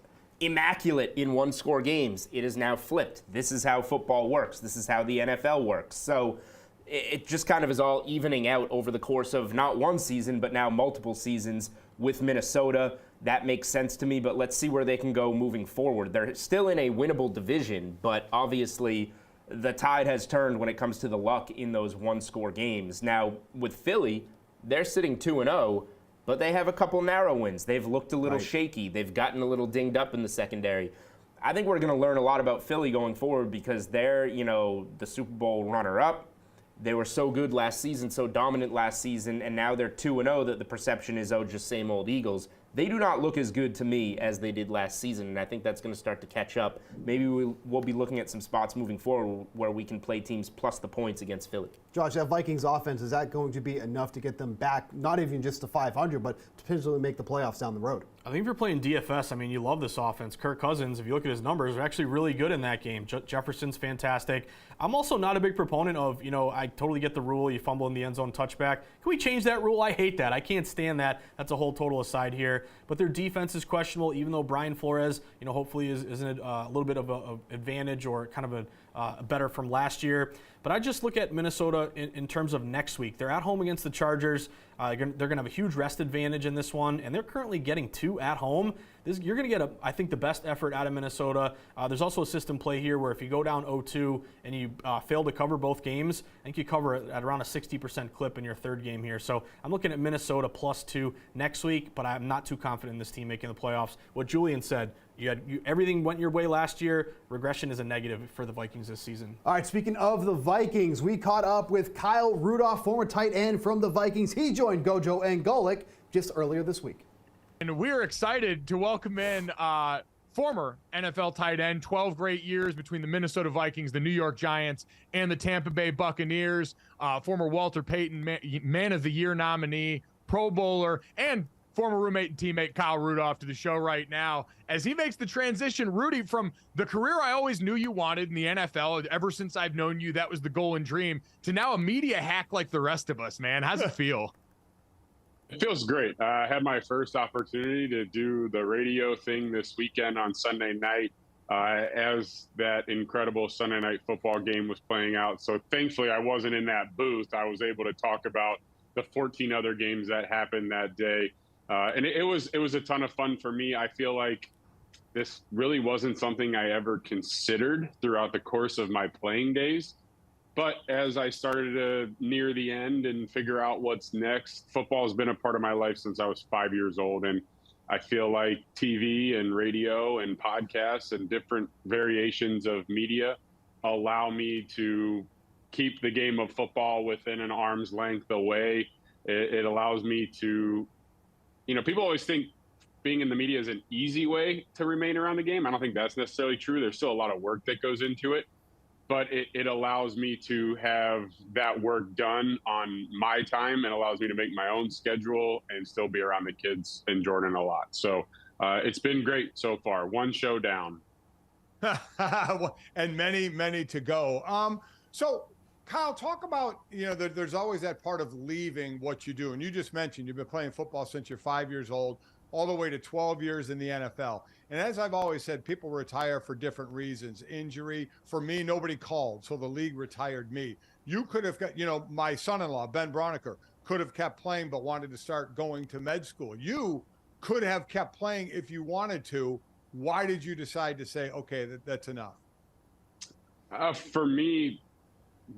immaculate in one-score games, it is now flipped. This is how football works. This is how the NFL works. So it just kind of is all evening out over the course of not one season, but now multiple seasons with Minnesota. That makes sense to me, but let's see where they can go moving forward. They're still in a winnable division, but obviously the tide has turned when it comes to the luck in those one-score games. Now, with Philly, they're sitting 2-0, but they have a couple narrow wins. They've looked a little shaky. They've gotten a little dinged up in the secondary. I think we're going to learn a lot about Philly going forward because they're, the Super Bowl runner-up. They were so good last season, so dominant last season, and now they're 2-0 that the perception is, just same old Eagles. They do not look as good to me as they did last season, and I think that's going to start to catch up. Maybe we'll be looking at some spots moving forward where we can play teams plus the points against Philly. Josh, that Vikings offense, is that going to be enough to get them back, not even just to 500, but potentially make the playoffs down the road? I think if you're playing DFS, you love this offense. Kirk Cousins, if you look at his numbers, are actually really good in that game. Jefferson's fantastic. I'm also not a big proponent of, I totally get the rule, you fumble in the end zone touchback. Can we change that rule? I hate that. I can't stand that. That's a whole total aside here. But their defense is questionable, even though Brian Flores, hopefully is in a little bit of an advantage or kind of a better from last year. But I just look at Minnesota in terms of next week. They're at home against the Chargers. They're going to have a huge rest advantage in this one, and they're currently getting 2 at home. You're going to get, I think, the best effort out of Minnesota. There's also a system play here where if you go down 0-2 and you fail to cover both games, I think you cover it at around a 60% clip in your third game here. So I'm looking at Minnesota +2 next week, but I'm not too confident in this team making the playoffs. What Julian said, everything went your way last year. Regression is a negative for the Vikings this season. All right, speaking of the Vikings, we caught up with Kyle Rudolph, former tight end from the Vikings. He joined Gojo and Golick just earlier this week. And we're excited to welcome in former NFL tight end, 12 great years between the Minnesota Vikings, the New York Giants, and the Tampa Bay Buccaneers, former Walter Payton Man of the Year nominee, Pro Bowler, and former roommate and teammate Kyle Rudolph to the show right now as he makes the transition. Rudy, from the career I always knew you wanted in the NFL, ever since I've known you, that was the goal and dream, to now a media hack like the rest of us, man. How's it feel? It feels great. I had my first opportunity to do the radio thing this weekend on Sunday night as that incredible Sunday night football game was playing out. So thankfully I wasn't in that booth. I was able to talk about the 14 other games that happened that day. And it was a ton of fun for me. I feel like this really wasn't something I ever considered throughout the course of my playing days. But as I started to near the end and figure out what's next, football has been a part of my life since I was 5 years old. And I feel like TV and radio and podcasts and different variations of media allow me to keep the game of football within an arm's length away. It allows me to, people always think being in the media is an easy way to remain around the game. I don't think that's necessarily true. There's still a lot of work that goes into it. but it allows me to have that work done on my time and allows me to make my own schedule and still be around the kids and Jordan a lot. So it's been great so far. One show down. And many to go. So Kyle, talk about, there's always that part of leaving what you do. And you just mentioned you've been playing football since you're 5 years old, all the way to 12 years in the NFL. And as I've always said, people retire for different reasons. Injury. For me, nobody called, so the league retired me. You could have got, my son-in-law, Ben Broniker, could have kept playing but wanted to start going to med school. You could have kept playing if you wanted to. Why did you decide to say, okay, that's enough? For me,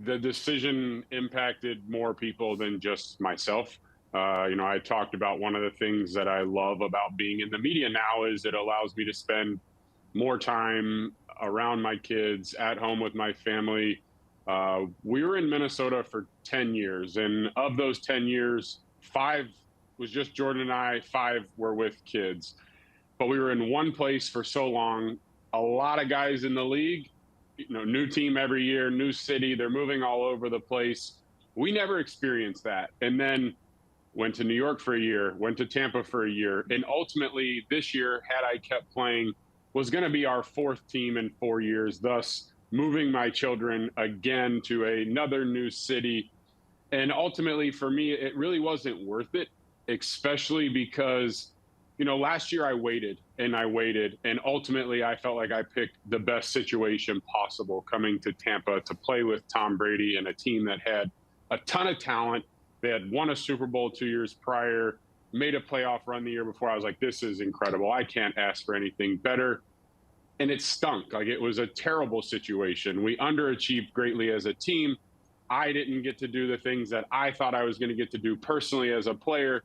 the decision impacted more people than just myself. I talked about one of the things that I love about being in the media now is it allows me to spend more time around my kids, at home with my family. We were in Minnesota for 10 years, and of those 10 years, 5 was just Jordan and I, 5 were with kids. But we were in one place for so long. A lot of guys in the league, new team every year, new city, they're moving all over the place. We never experienced that. And then went to New York for a year, went to Tampa for a year. And ultimately this year, had I kept playing, was going to be our 4th team in 4 years, thus moving my children again to another new city. And ultimately for me, it really wasn't worth it, especially because, last year I waited. And ultimately I felt like I picked the best situation possible coming to Tampa to play with Tom Brady and a team that had a ton of talent. They had won a Super Bowl 2 years prior, made a playoff run the year before. I was like, this is incredible. I can't ask for anything better. And it stunk. Like, it was a terrible situation. We underachieved greatly as a team. I didn't get to do the things that I thought I was going to get to do personally as a player.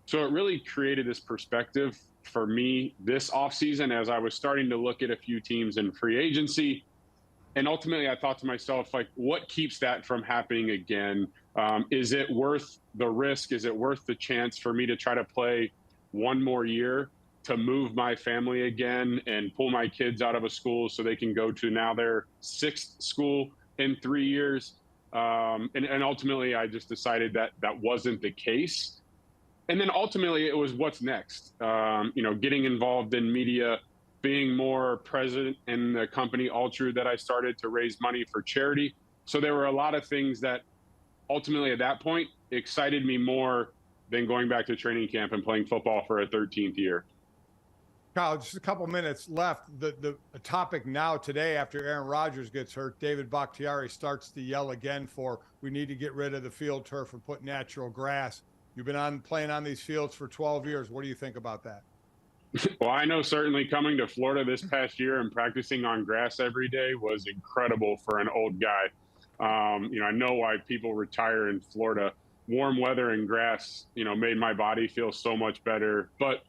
So it really created this perspective for me this offseason as I was starting to look at a few teams in free agency. And ultimately, I thought to myself, like, what keeps that from happening again? Is it worth the risk? Is it worth the chance for me to try to play one more year to move my family again and pull my kids out of a school so they can go to now their 6th school in 3 years? And ultimately, I just decided that that wasn't the case. And then ultimately, it was what's next. Getting involved in media, being more present in the company Altru that I started to raise money for charity. So there were a lot of things that ultimately at that point excited me more than going back to training camp and playing football for a 13th year. Kyle, just a couple minutes left. The topic now today, after Aaron Rodgers gets hurt, David Bakhtiari starts to yell again for, we need to get rid of the field turf and put natural grass. You've been playing on these fields for 12 years. What do you think about that? Well, I know certainly coming to Florida this past year and practicing on grass every day was incredible for an old guy. I know why people retire in Florida. Warm weather and grass, made my body feel so much better. But,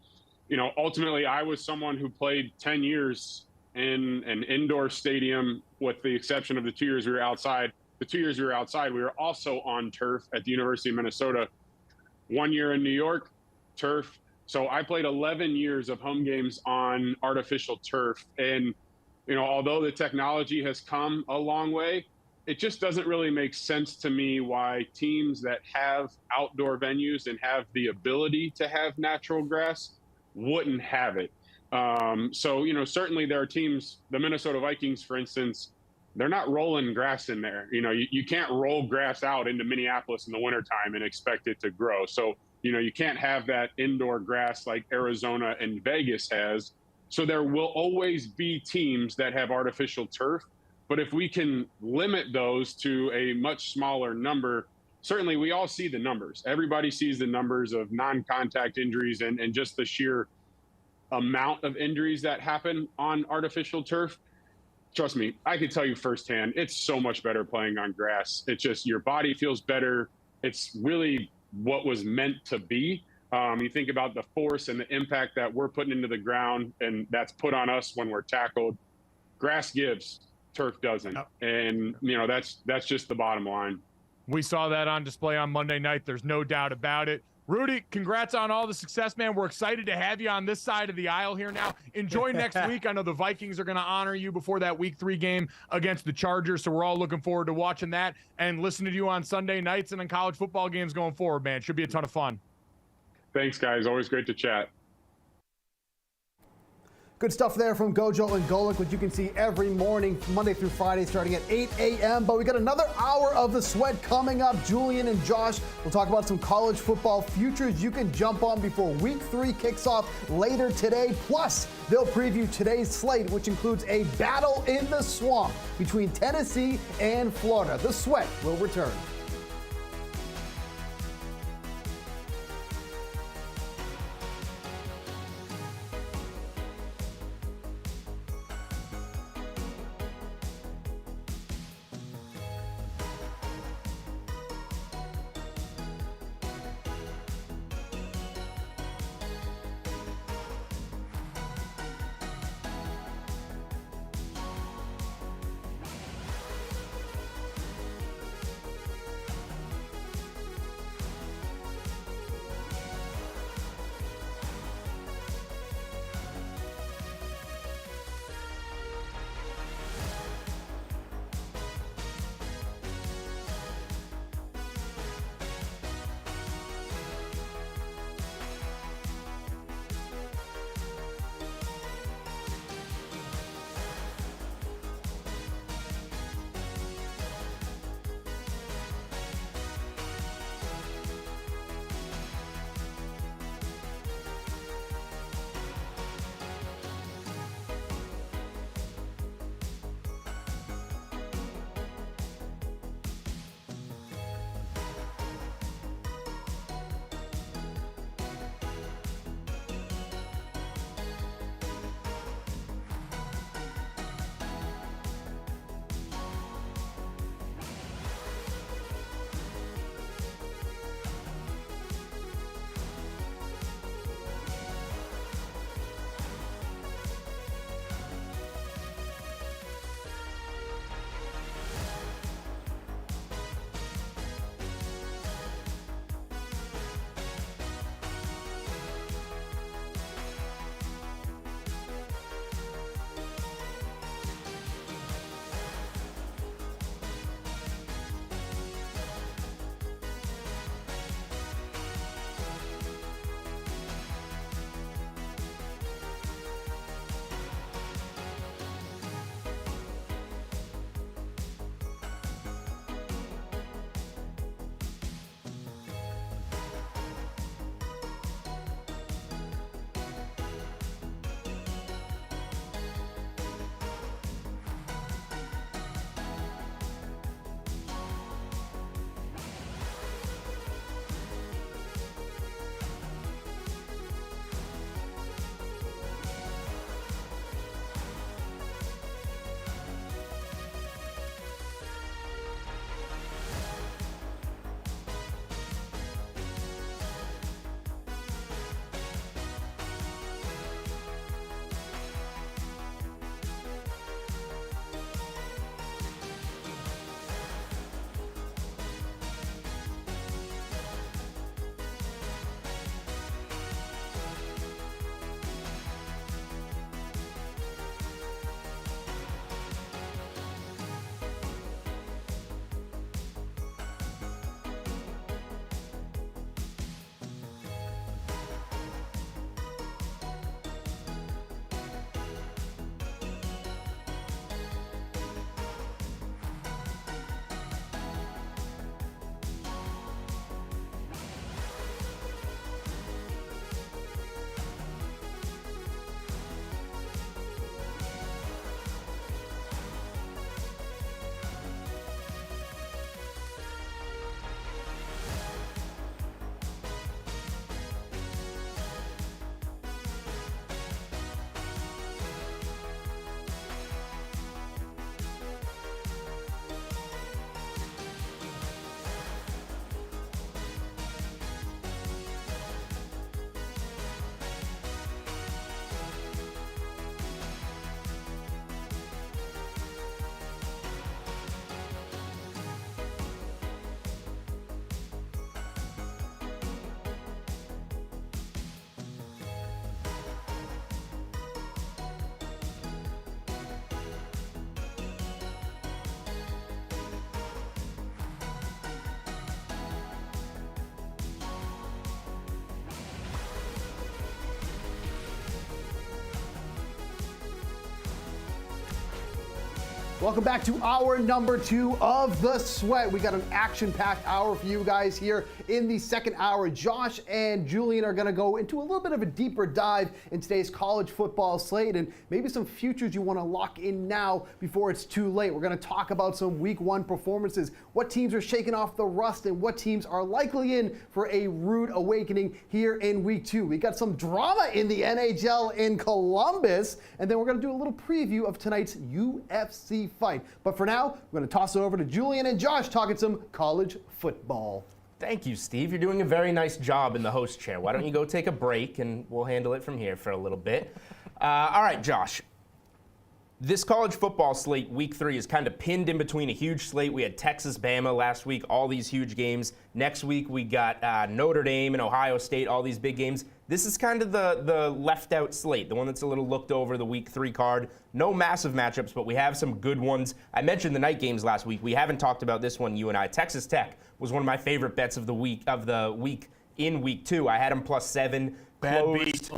ultimately I was someone who played 10 years in an indoor stadium with the exception of the 2 years we were outside. The 2 years we were outside, we were also on turf at the University of Minnesota. 1 year in New York, turf. So I played 11 years of home games on artificial turf. And, although the technology has come a long way, it just doesn't really make sense to me why teams that have outdoor venues and have the ability to have natural grass wouldn't have it. Certainly there are teams, the Minnesota Vikings, for instance, they're not rolling grass in there. You can't roll grass out into Minneapolis in the wintertime and expect it to grow. So, you can't have that indoor grass like Arizona and Vegas has. So there will always be teams that have artificial turf. But if we can limit those to a much smaller number, certainly we all see the numbers. Everybody sees the numbers of non-contact injuries and just the sheer amount of injuries that happen on artificial turf. Trust me, I can tell you firsthand, it's so much better playing on grass. It's just your body feels better. It's really what was meant to be. You think about the force and the impact that we're putting into the ground and that's put on us when we're tackled. Grass gives, turf doesn't. And, that's just the bottom line. We saw that on display on Monday night. There's no doubt about it. Rudy, congrats on all the success, man. We're excited to have you on this side of the aisle here now. Enjoy next week. I know the Vikings are going to honor you before that Week 3 game against the Chargers, so we're all looking forward to watching that and listening to you on Sunday nights and on college football games going forward, man. Should be a ton of fun. Thanks, guys. Always great to chat. Good stuff there from Gojo and Golic, which you can see every morning, Monday through Friday, starting at 8 a.m. But we got another hour of the Sweat coming up. Julian and Josh will talk about some college football futures you can jump on before Week 3 kicks off later today. Plus, they'll preview today's slate, which includes a battle in the swamp between Tennessee and Florida. The Sweat will return. Welcome back to hour number 2 of The Sweat. We got an action-packed hour for you guys here in the second hour. Josh and Julian are going to go into a little bit of a deeper dive in today's college football slate and maybe some futures you want to lock in now before it's too late. We're going to talk about some week 1 performances, what teams are shaking off the rust, and what teams are likely in for a rude awakening here in week 2. We got some drama in the NHL in Columbus, and then we're going to do a little preview of tonight's UFC fight. But for now, we're going to toss it over to Julian and Josh talking some college football. Thank you, Steve. You're doing a very nice job in the host chair. Why don't you go take a break and we'll handle it from here for a little bit. All right, Josh. This college football slate, week 3, is kind of pinned in between a huge slate. We had Texas, Bama last week, all these huge games. Next week, we got Notre Dame and Ohio State, all these big games. This is kind of the left-out slate, the one that's a little looked over, the week 3 card. No massive matchups, but we have some good ones. I mentioned the night games last week. We haven't talked about this one, you and I. Texas Tech was one of my favorite bets of the week in week 2. I had them +7. Bad beat.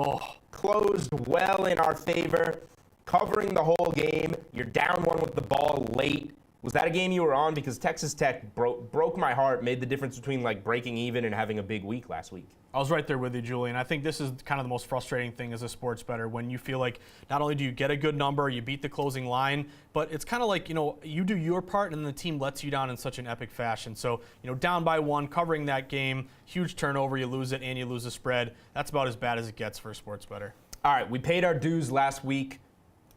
Closed well in our favor. Covering the whole game. You're down 1 with the ball late. Was that a game you were on? Because Texas Tech broke my heart, made the difference between like breaking even and having a big week last week. I was right there with you, Julian. I think this is kind of the most frustrating thing as a sports bettor, when you feel like not only do you get a good number, you beat the closing line, but it's kind of like, you do your part and then the team lets you down in such an epic fashion. So, down by 1, covering that game, huge turnover, you lose it and you lose the spread. That's about as bad as it gets for a sports bettor. All right, we paid our dues last week.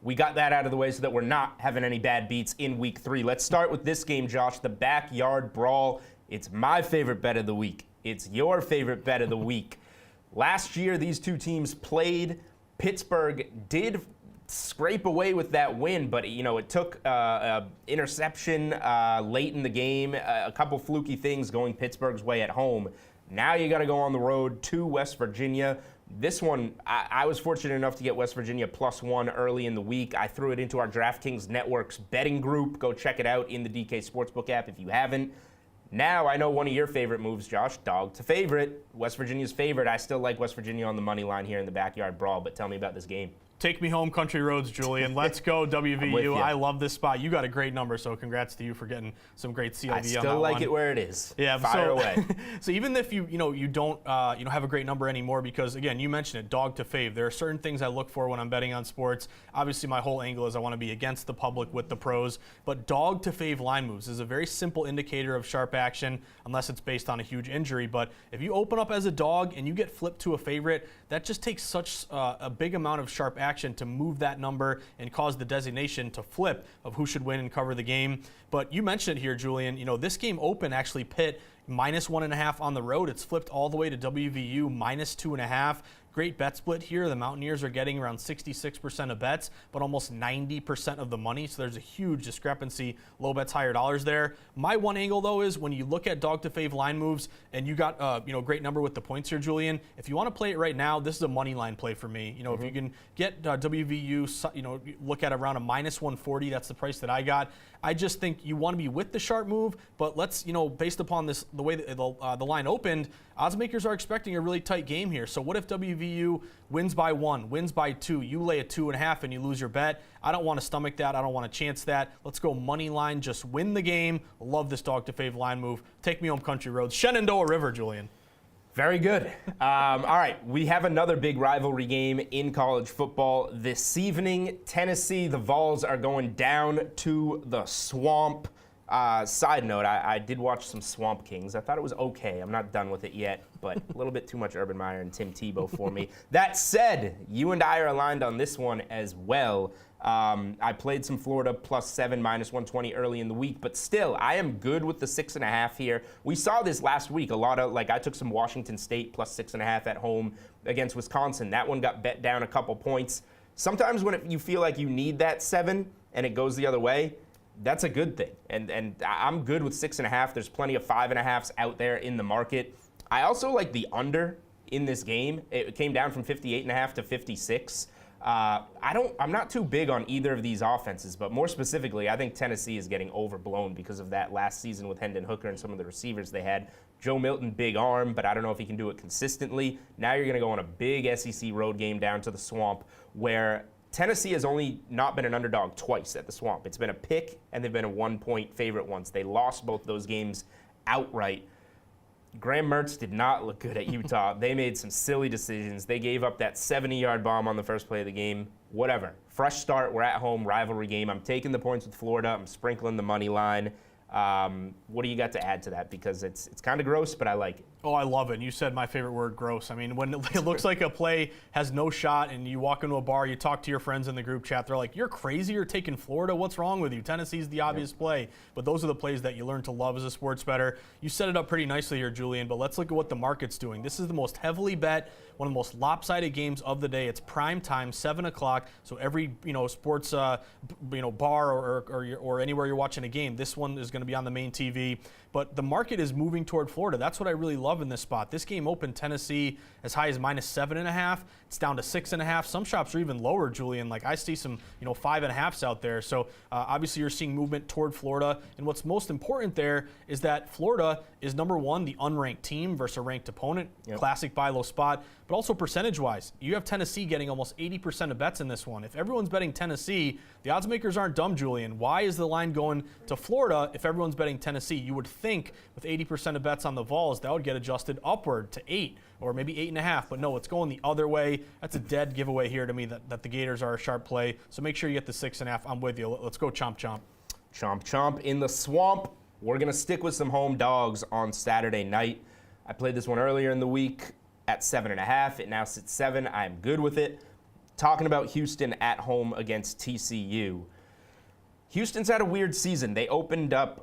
We got that out of the way so that we're not having any bad beats in week 3. Let's start with this game, Josh, the backyard brawl. It's my favorite bet of the week. It's your favorite bet of the week. Last year, these two teams played. Pittsburgh did scrape away with that win, but it took interception late in the game, a couple fluky things going Pittsburgh's way at home. Now you got to go on the road to West Virginia. This one, I was fortunate enough to get West Virginia +1 early in the week. I threw it into our DraftKings Network's betting group. Go check it out in the DK Sportsbook app if you haven't. Now I know one of your favorite moves, Josh, dog to favorite. West Virginia's favorite. I still like West Virginia on the money line here in the backyard brawl, but tell me about this game. Take me home, country roads, Julian. Let's go, WVU. I love this spot. You got a great number, so congrats to you for getting some great CLV on that one. I still like it where it is. Yeah, Fire away. So even if you don't have a great number anymore, because again, you mentioned it, dog to fave. There are certain things I look for when I'm betting on sports. Obviously, my whole angle is I want to be against the public with the pros, but dog to fave line moves is a very simple indicator of sharp action, unless it's based on a huge injury. But if you open up as a dog and you get flipped to a favorite, that just takes such a big amount of sharp action to move that number and cause the designation to flip of who should win and cover the game. But you mentioned it here, Julian, this game open actually Pitt -1.5 on the road. It's flipped all the way to WVU -2.5. Great bet split here. The Mountaineers are getting around 66% of bets, but almost 90% of the money. So there's a huge discrepancy. Low bets, higher dollars there. My one angle, though, is when you look at dog to fave line moves, and you got great number with the points here, Julian. If you want to play it right now, this is a money line play for me. If you can get WVU, look at around a -140. That's the price that I got. I just think you want to be with the sharp move, but let's, based upon this, the way that the line opened, odds makers are expecting a really tight game here. So what if WVU wins by 1, wins by 2, you lay a 2.5 and you lose your bet? I don't want to stomach that. I don't want to chance that. Let's go money line, just win the game. Love this dog to fave line move. Take me home, country roads. Shenandoah River, Julian. Very good. All right, we have another big rivalry game in college football this evening. Tennessee, the Vols are going down to the Swamp. Side note, I did watch some Swamp Kings. I thought it was okay. I'm not done with it yet, but a little bit too much Urban Meyer and Tim Tebow for me. That said, you and I are aligned on this one as well. I played some Florida +7, -120 early in the week, but still, I am good with the 6.5 here. We saw this last week. I took some Washington State +6.5 at home against Wisconsin. That one got bet down a couple points. Sometimes when you feel like you need that 7 and it goes the other way, that's a good thing. And I'm good with 6.5. There's plenty of 5.5s out there in the market. I also like the under in this game. It came down from 58.5 to 56. I'm not too big on either of these offenses, but more specifically, I think Tennessee is getting overblown because of that last season with Hendon Hooker and some of the receivers they had. Joe Milton, big arm, but I don't know if he can do it consistently. Now you're going to go on a big SEC road game down to the Swamp where Tennessee has only not been an underdog twice at the Swamp. It's been a pick, and they've been a 1-point favorite once. They lost both those games outright. Graham Mertz did not look good at Utah. They made some silly decisions. They gave up that 70-yard bomb on the first play of the game. Whatever. Fresh start. We're at home. Rivalry game. I'm taking the points with Florida. I'm sprinkling the money line. What do you got to add to that? Because it's kind of gross, but I like it. Oh, I love it. And you said my favorite word, gross. I mean, when it looks like a play has no shot and you walk into a bar, you talk to your friends in the group chat, they're like, you're crazy, you're taking Florida, what's wrong with you? Tennessee's the obvious play. But those are the plays that you learn to love as a sports bettor. You set it up pretty nicely here, Julian, but let's look at what the market's doing. This is the most heavily bet, one of the most lopsided games of the day. It's prime time, 7 o'clock, so every sports bar or anywhere you're watching a game, this one is going to be on the main TV. But the market is moving toward Florida. That's what I really love in this spot. This game opened Tennessee as high as -7.5. It's down to 6.5. Some shops are even lower, Julian. Like I see some, 5.5s out there. So obviously you're seeing movement toward Florida. And what's most important there is that Florida is number one, the unranked team versus a ranked opponent. Yep. Classic buy low spot. But also percentage-wise, you have Tennessee getting almost 80% of bets in this one. If everyone's betting Tennessee, the odds makers aren't dumb, Julian. Why is the line going to Florida if everyone's betting Tennessee? You would think with 80% of bets on the Vols, that would get adjusted upward to 8 or maybe 8.5. But no, it's going the other way. That's a dead giveaway here to me that the Gators are a sharp play. So make sure you get the 6.5. I'm with you. Let's go chomp chomp. Chomp chomp in the Swamp. We're going to stick with some home dogs on Saturday night. I played this one earlier in the week at 7.5. It now sits 7. I'm good with it. Talking about Houston at home against TCU. Houston's had a weird season. They opened up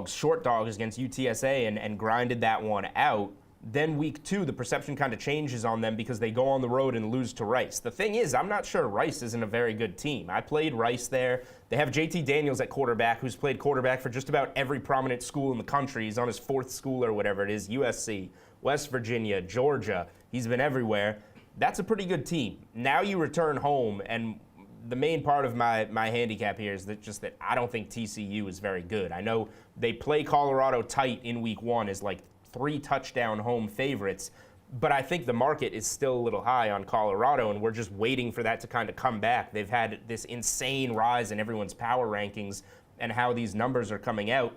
short dogs against UTSA and grinded that one out. Then week 2, the perception kind of changes on them because they go on the road and lose to Rice. The thing is, I'm not sure Rice isn't a very good team. I played Rice there. They have JT Daniels at quarterback, who's played quarterback for just about every prominent school in the country. He's on his 4th school or whatever it is, USC, West Virginia, Georgia. He's been everywhere. That's a pretty good team. Now you return home, and the main part of my handicap here is that I don't think TCU is very good. I know they play Colorado tight in week 1 as like 3 touchdown home favorites, but I think the market is still a little high on Colorado, and we're just waiting for that to kind of come back. They've had this insane rise in everyone's power rankings and how these numbers are coming out.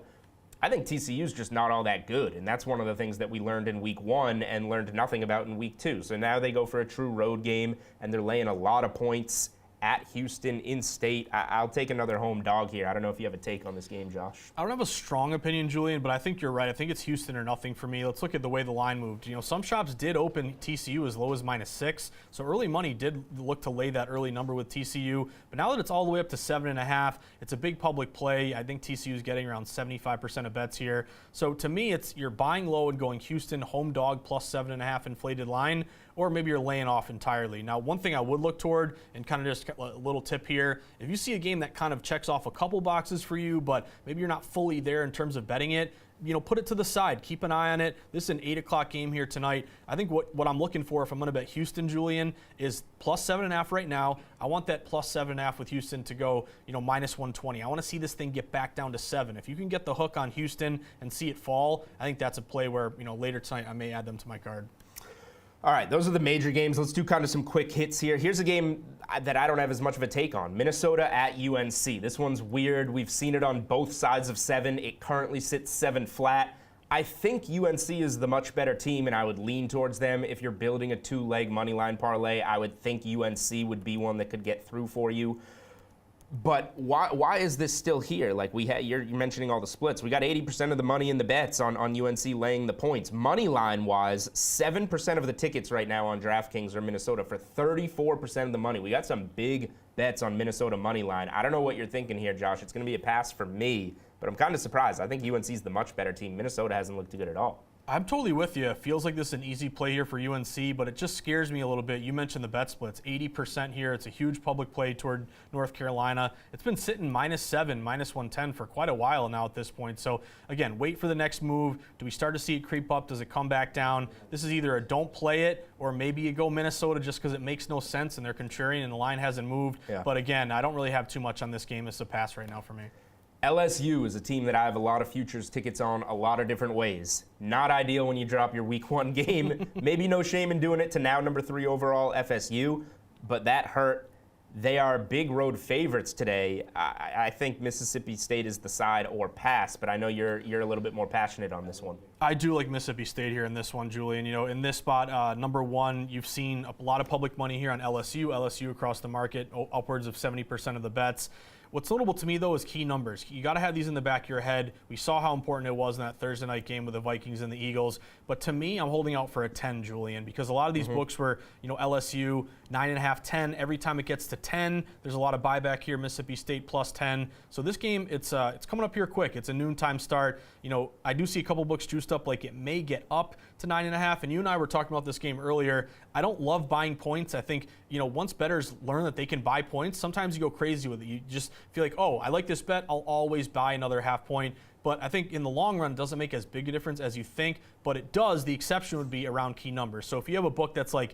I think TCU's just not all that good, and that's one of the things that we learned in week 1 and learned nothing about in week 2. So now they go for a true road game, and they're laying a lot of points at Houston in state. I'll take another home dog here. I don't know if you have a take on this game, Josh. I don't have a strong opinion, Julian, but I think you're right. I think it's Houston or nothing for me. Let's look at the way the line moved. Some shops did open TCU as low as -6, so early money did look to lay that early number with TCU. But now that it's all the way up to 7.5, it's a big public play. I think TCU is getting around 75% of bets here. So to me, you're buying low and going Houston home dog plus 7.5 inflated line, or maybe you're laying off entirely. Now, one thing I would look toward, and kind of just a little tip here, if you see a game that kind of checks off a couple boxes for you, but maybe you're not fully there in terms of betting it, put it to the side. Keep an eye on it. This is an 8 o'clock game here tonight. I think what I'm looking for if I'm going to bet Houston, Julian, is plus 7.5 right now. I want that plus 7.5 with Houston to go, -120. I want to see this thing get back down to 7. If you can get the hook on Houston and see it fall, I think that's a play where, later tonight I may add them to my card. All right, those are the major games. Let's do kind of some quick hits here. Here's a game that I don't have as much of a take on. Minnesota at UNC. This one's weird. We've seen it on both sides of 7. It currently sits 7 flat. I think UNC is the much better team, and I would lean towards them. If you're building a 2-leg moneyline parlay, I would think UNC would be one that could get through for you. But why is this still here? Like you're mentioning all the splits. We got 80% of the money in the bets on UNC laying the points. Money line wise, 7% of the tickets right now on DraftKings are Minnesota for 34% of the money. We got some big bets on Minnesota money line. I don't know what you're thinking here, Josh. It's going to be a pass for me, but I'm kind of surprised. I think UNC is the much better team. Minnesota hasn't looked good at all. I'm totally with you. It feels like this is an easy play here for UNC, but it just scares me a little bit. You mentioned the bet splits, 80% here. It's a huge public play toward North Carolina. It's been sitting -7, -110 for quite a while now at this point. So again, wait for the next move. Do we start to see it creep up? Does it come back down? This is either a don't play it, or maybe you go Minnesota just because it makes no sense and they're contrarian and the line hasn't moved. Yeah. But again, I don't really have too much on this game. It's a pass right now for me. LSU is a team that I have a lot of futures tickets on a lot of different ways. Not ideal when you drop your week 1 game. Maybe no shame in doing it to now number 3 overall FSU, but that hurt. They are big road favorites today. I think Mississippi State is the side or pass, but I know you're a little bit more passionate on this one. I do like Mississippi State here in this one, Julian. You know, in this spot, number one, you've seen a lot of public money here on LSU across the market, upwards of 70% of the bets. What's notable to me, though, is key numbers. You got to have these in the back of your head. We saw how important it was in that Thursday night game with the Vikings and the Eagles. But to me, I'm holding out for a 10, Julian, because a lot of these books were, LSU, 9.5, 10. Every time it gets to 10, there's a lot of buyback here, Mississippi State plus 10. So this game, it's coming up here quick. It's a noontime start. I do see a couple books juiced up like it may get up to 9.5. And you and I were talking about this game earlier. I don't love buying points. I think, once bettors learn that they can buy points, sometimes you go crazy with it. You just feel like, oh, I like this bet, I'll always buy another half point. But I think in the long run, it doesn't make as big a difference as you think, but it does. The exception would be around key numbers. So if you have a book that's like,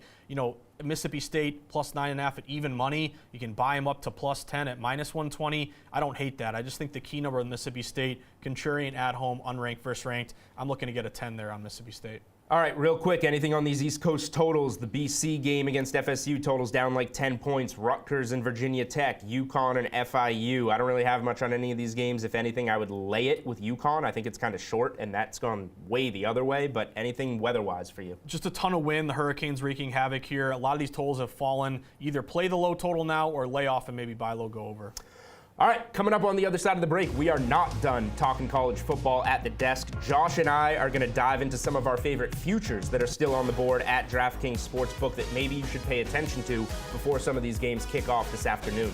Mississippi State plus 9.5 at even money, you can buy them up to plus 10 at minus 120. I don't hate that. I just think the key number of Mississippi State, contrarian at home, unranked versus ranked, I'm looking to get a 10 there on Mississippi State. All right, real quick, anything on these East Coast totals? The BC game against FSU totals down like 10 points. Rutgers and Virginia Tech, UConn and FIU. I don't really have much on any of these games. If anything, I would lay it with UConn. I think it's kind of short, and that's gone way the other way. But anything weather-wise for you? Just a ton of wind. The Hurricanes wreaking havoc here. A lot of these totals have fallen. Either play the low total now or lay off and maybe buy low, go over. All right, coming up on the other side of the break, we are not done talking college football at the desk. Josh and I are going to dive into some of our favorite futures that are still on the board at DraftKings Sportsbook that maybe you should pay attention to before some of these games kick off this afternoon.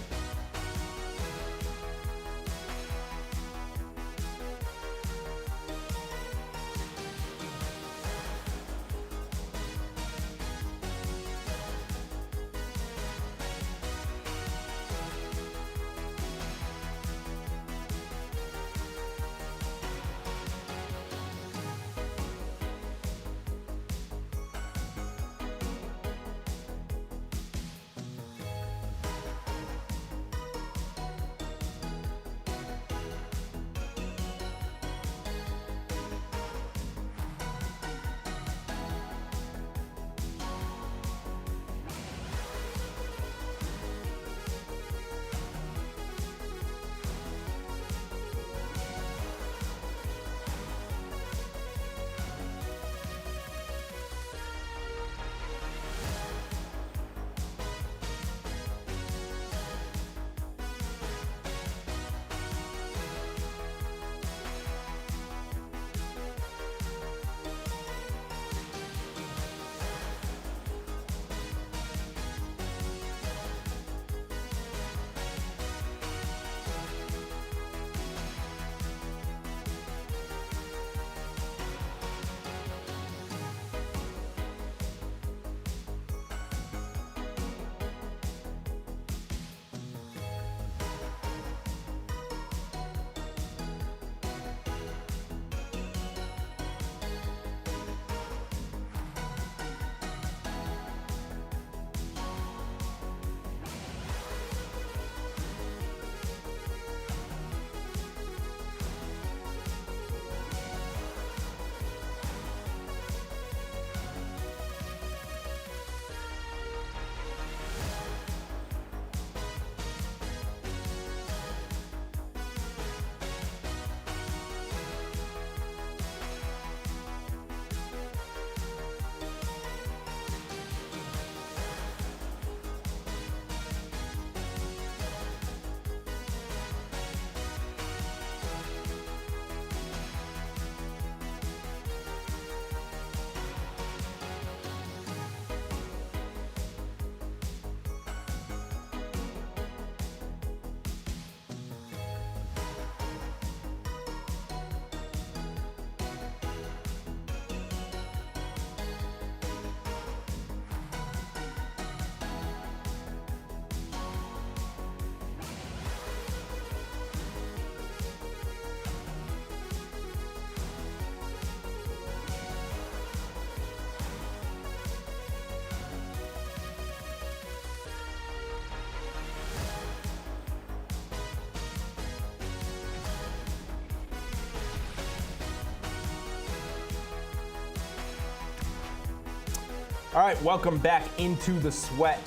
All right, welcome back into the sweat.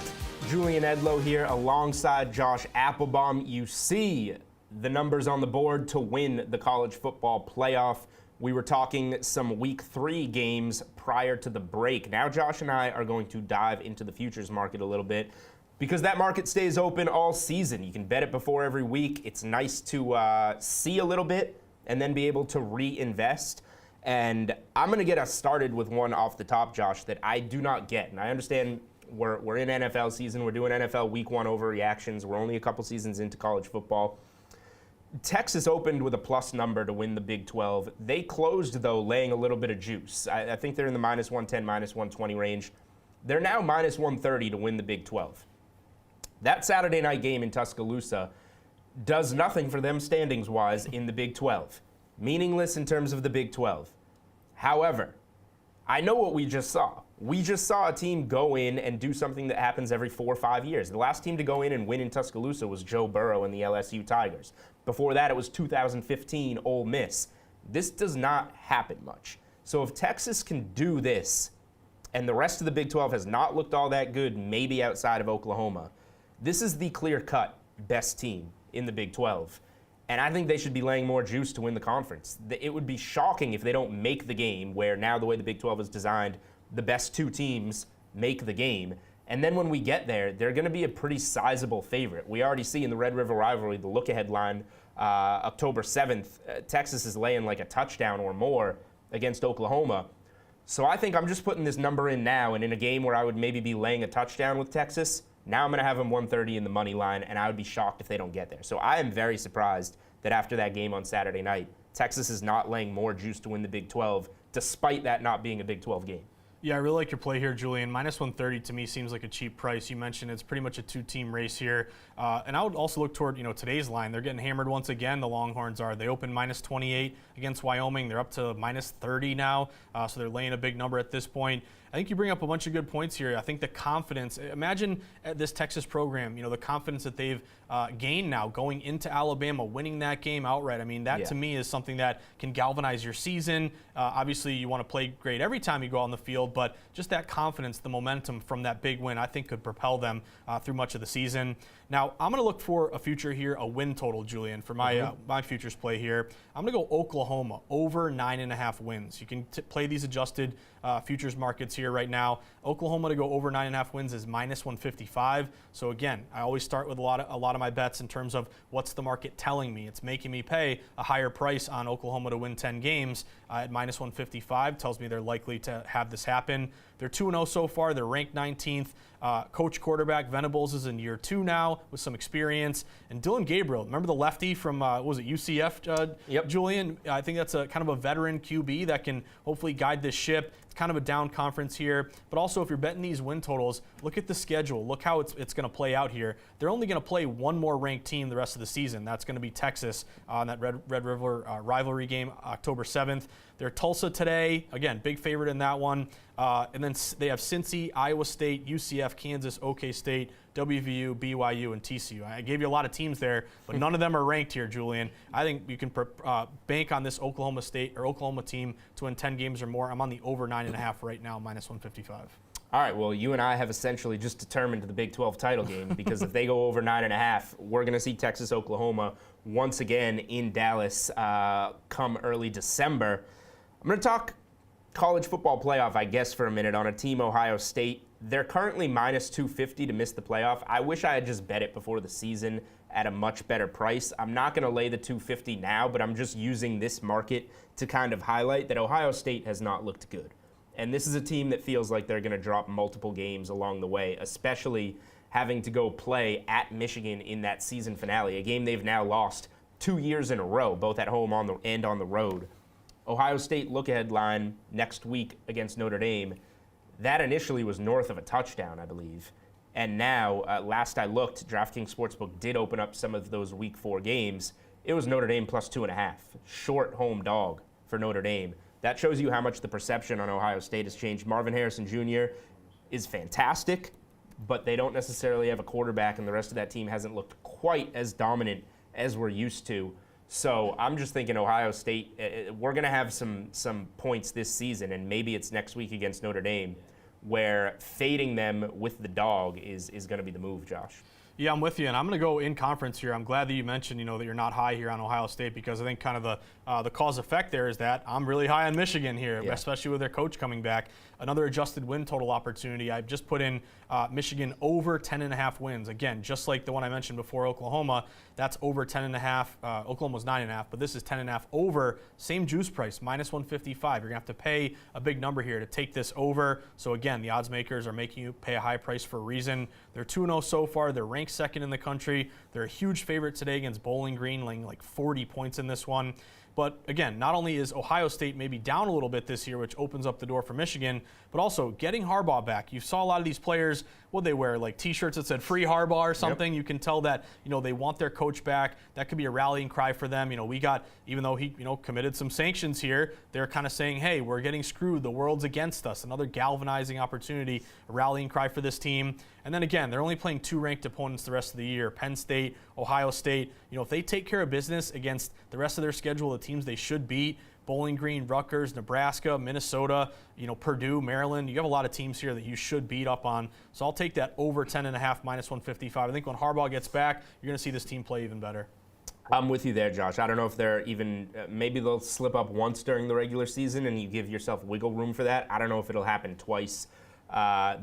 Julian Edlow here alongside Josh Applebaum. You see the numbers on the board to win the college football playoff. We were talking some week 3 games prior to the break. Now Josh and I are going to dive into the futures market a little bit because that market stays open all season. You can bet it before every week. It's nice to see a little bit and then be able to reinvest. And I'm going to get us started with one off the top, Josh, that I do not get. And I understand we're in NFL season. We're doing NFL week 1 overreactions. We're only a couple seasons into college football. Texas opened with a plus number to win the Big 12. They closed, though, laying a little bit of juice. I think they're in the minus 110, minus 120 range. They're now minus 130 to win the Big 12. That Saturday night game in Tuscaloosa does nothing for them standings-wise in the Big 12. Meaningless in terms of the Big 12. However, I know what we just saw. We just saw a team go in and do something that happens every 4 or 5 years. The last team to go in and win in Tuscaloosa was Joe Burrow and the LSU Tigers. Before that, it was 2015 Ole Miss. This does not happen much. So if Texas can do this, and the rest of the Big 12 has not looked all that good, maybe outside of Oklahoma, this is the clear-cut best team in the Big 12. And I think they should be laying more juice to win the conference. It would be shocking if they don't make the game, where now the way the Big 12 is designed, the best 2 teams make the game. And then when we get there, they're going to be a pretty sizable favorite. We already see in the Red River rivalry, the look-ahead line, October 7th, Texas is laying like a touchdown or more against Oklahoma. So I think I'm just putting this number in now, and in a game where I would maybe be laying a touchdown with Texas, now I'm going to have them 130 in the money line, and I would be shocked if they don't get there. So I am very surprised that after that game on Saturday night, Texas is not laying more juice to win the Big 12, despite that not being a Big 12 game. Yeah, I really like your play here, Julian. Minus 130 to me seems like a cheap price. You mentioned it's pretty much a 2-team race here. And I would also look toward, today's line. They're getting hammered once again, the Longhorns are. They opened minus 28 against Wyoming. They're up to minus 30 now, so they're laying a big number at this point. I think you bring up a bunch of good points here. I think the confidence, imagine at this Texas program, the confidence that they've gained now going into Alabama, winning that game outright. I mean, that to me is something that can galvanize your season. Obviously, you want to play great every time you go out on the field, but just that confidence, the momentum from that big win, I think could propel them through much of the season. Now, I'm going to look for a future here, a win total, Julian, for my my futures play here. I'm going to go Oklahoma, over 9.5 wins. You can play these adjusted futures markets here right now. Oklahoma to go over 9.5 wins is minus 155. So again, I always start with a lot of my bets in terms of what's the market telling me. It's making me pay a higher price on Oklahoma to win 10 games at minus 155. Tells me they're likely to have this happen. They're 2-0 so far. They're ranked 19th. Coach quarterback Venables is in year 2 now with some experience. And Dylan Gabriel, remember the lefty from, UCF, Yep. Julian? I think that's a kind of a veteran QB that can hopefully guide this ship. It's kind of a down conference here. But also, if you're betting these win totals, look at the schedule. Look how it's going to play out here. They're only going to play one more ranked team the rest of the season. That's going to be Texas on that Red River rivalry game, October 7th. They're Tulsa today. Again, big favorite in that one. And then they have Cincy, Iowa State, UCF, Kansas, OK State, WVU, BYU, and TCU. I gave you a lot of teams there, but none of them are ranked here, Julian. I think you can bank on this Oklahoma State or Oklahoma team to win 10 games or more. I'm on the over 9.5 right now, minus 155. All right, well, you and I have essentially just determined the Big 12 title game because if they go over 9.5, we're going to see Texas, Oklahoma once again in Dallas come early December. I'm going to talk college football playoff, I guess, for a minute on a team, Ohio State. They're currently minus 250 to miss the playoff. I wish I had just bet it before the season at a much better price. I'm not going to lay the 250 now, but I'm just using this market to kind of highlight that Ohio State has not looked good. And this is a team that feels like they're going to drop multiple games along the way, especially having to go play at Michigan in that season finale, a game they've now lost 2 years in a row, both at home and on the road. Ohio State look-ahead line next week against Notre Dame, that initially was north of a touchdown, I believe. And now, last I looked, DraftKings Sportsbook did open up some of those Week 4 games. It was Notre Dame plus 2.5. Short home dog for Notre Dame. That shows you how much the perception on Ohio State has changed. Marvin Harrison Jr. is fantastic, but they don't necessarily have a quarterback, and the rest of that team hasn't looked quite as dominant as we're used to. So I'm just thinking Ohio State, we're going to have some points this season, and maybe it's next week against Notre Dame, where fading them with the dog is going to be the move, Josh. Yeah, I'm with you, and I'm going to go in conference here. I'm glad that you mentioned, that you're not high here on Ohio State, because I think kind of the cause effect there is that I'm really high on Michigan here, especially with their coach coming back. Another adjusted win total opportunity. I've just put in Michigan over 10.5 wins. Again, just like the one I mentioned before, Oklahoma, that's over 10.5. Oklahoma's 9.5, but this is 10.5 over. Same juice price, -155. You're going to have to pay a big number here to take this over. So again, the odds makers are making you pay a high price for a reason. They're 2-0 so far. They're ranked second in the country. They're a huge favorite today against Bowling Green, laying like 40 points in this one. But again, not only is Ohio State maybe down a little bit this year, which opens up the door for Michigan, but also getting Harbaugh back. You saw a lot of these players, they wear like T-shirts that said "Free Harbaugh" or something. Yep. You can tell that they want their coach back. That could be a rallying cry for them. We got, even though he committed some sanctions here, they're kind of saying, hey, we're getting screwed. The world's against us. Another galvanizing opportunity, a rallying cry for this team. And then again, they're only playing 2 ranked opponents the rest of the year: Penn State, Ohio State. If they take care of business against the rest of their schedule, the teams they should beat, Bowling Green, Rutgers, Nebraska, Minnesota, Purdue, Maryland. You have a lot of teams here that you should beat up on. So I'll take that over 10.5, -155. I think when Harbaugh gets back, you're going to see this team play even better. I'm with you there, Josh. I don't know if they're even, maybe they'll slip up once during the regular season and you give yourself wiggle room for that. I don't know if it'll happen twice.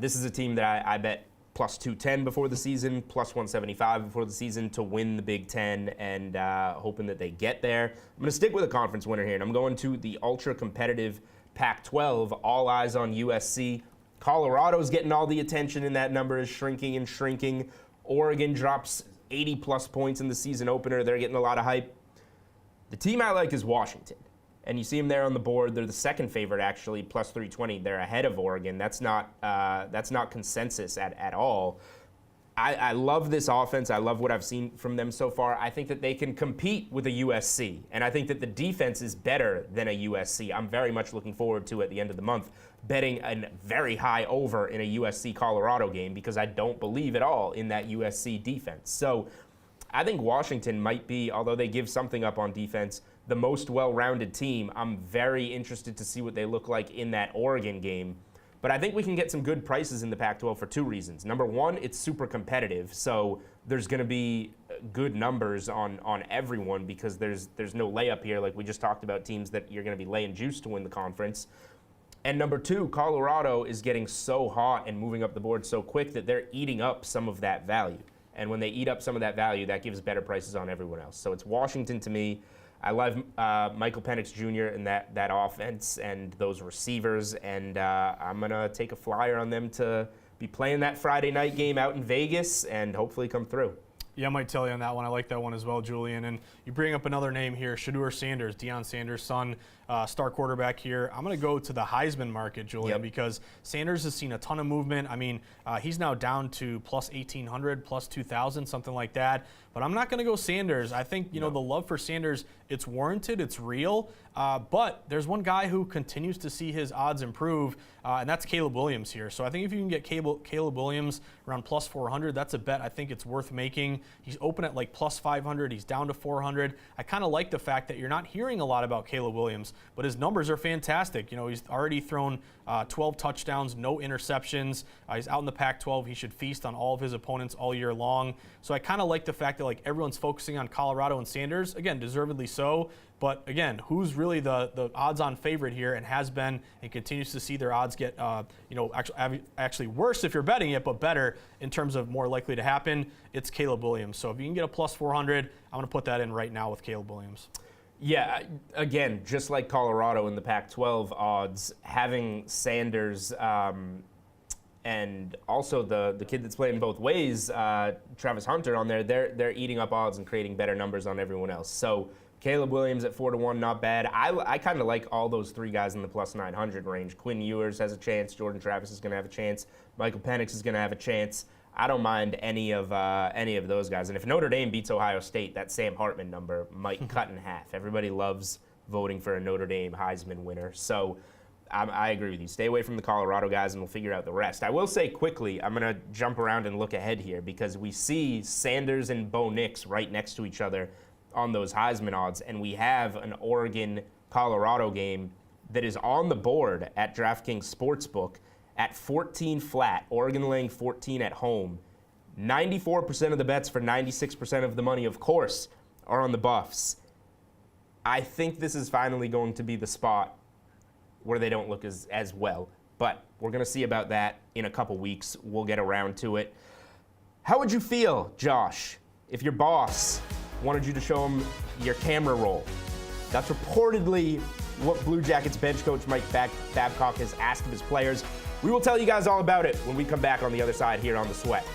This is a team that I bet plus 210 before the season, plus 175 before the season to win the Big Ten, and hoping that they get there. I'm going to stick with a conference winner here, and I'm going to the ultra-competitive Pac-12. All eyes on USC. Colorado's getting all the attention, and that number is shrinking and shrinking. Oregon drops 80-plus points in the season opener. They're getting a lot of hype. The team I like is Washington. And you see them there on the board. They're the second favorite, actually, plus 320. They're ahead of Oregon. That's not consensus at all. I love this offense. I love what I've seen from them so far. I think that they can compete with a USC. And I think that the defense is better than a USC. I'm very much looking forward to, at the end of the month, betting a very high over in a USC-Colorado game, because I don't believe at all in that USC defense. So I think Washington might be, although they give something up on defense, the most well-rounded team. I'm very interested to see what they look like in that Oregon game. But I think we can get some good prices in the Pac-12 for 2 reasons. Number one, it's super competitive, so there's going to be good numbers on everyone, because there's no layup here, like we just talked about, teams that you're going to be laying juice to win the conference. And number two, Colorado is getting so hot and moving up the board so quick that they're eating up some of that value. And when they eat up some of that value, that gives better prices on everyone else. So it's Washington to me. I love Michael Penix Jr. and that offense and those receivers, and I'm going to take a flyer on them to be playing that Friday night game out in Vegas and hopefully come through. Yeah, I might tell you on that one. I like that one as well, Julian. And you bring up another name here, Shedeur Sanders, Deion Sanders' son, star quarterback here. I'm going to go to the Heisman market, Julian, because Sanders has seen a ton of movement. I mean, he's now down to plus 1,800, plus 2,000, something like that. But I'm not going to go Sanders. I think, the love for Sanders, it's warranted, it's real. But there's one guy who continues to see his odds improve, and that's Caleb Williams here. So I think if you can get Caleb Williams around plus 400, that's a bet I think it's worth making. He's open at like plus 500. He's down to 400. I kind of like the fact that you're not hearing a lot about Caleb Williams, but his numbers are fantastic. He's already thrown 12 touchdowns, no interceptions. He's out in the Pac-12. He should feast on all of his opponents all year long. So I kind of like the fact that everyone's focusing on Colorado and Sanders. Again, deservedly so. But again, who's really the odds-on favorite here, and has been and continues to see their odds get actually worse if you're betting it, but better in terms of more likely to happen? It's Caleb Williams. So if you can get a plus 400, I'm going to put that in right now with Caleb Williams. Yeah, again, just like Colorado in the Pac-12 odds, having Sanders and also the kid that's playing both ways, Travis Hunter, on there, they're eating up odds and creating better numbers on everyone else. So Caleb Williams at 4-1, not bad. I kind of like all those 3 guys in the plus 900 range. Quinn Ewers has a chance. Jordan Travis is going to have a chance. Michael Penix is going to have a chance. I don't mind any of those guys. And if Notre Dame beats Ohio State, that Sam Hartman number might cut in half. Everybody loves voting for a Notre Dame Heisman winner. So I agree with you. Stay away from the Colorado guys, and we'll figure out the rest. I will say quickly, I'm going to jump around and look ahead here, because we see Sanders and Bo Nix right next to each other on those Heisman odds, and we have an Oregon-Colorado game that is on the board at DraftKings Sportsbook at 14 flat, Oregon laying 14 at home. 94% of the bets for 96% of the money, of course, are on the Buffs. I think this is finally going to be the spot where they don't look as well. But we're going to see about that in a couple weeks. We'll get around to it. How would you feel, Josh, if your boss wanted you to show him your camera roll? That's reportedly what Blue Jackets bench coach Mike Babcock has asked of his players. We will tell you guys all about it when we come back on the other side here on The Sweat.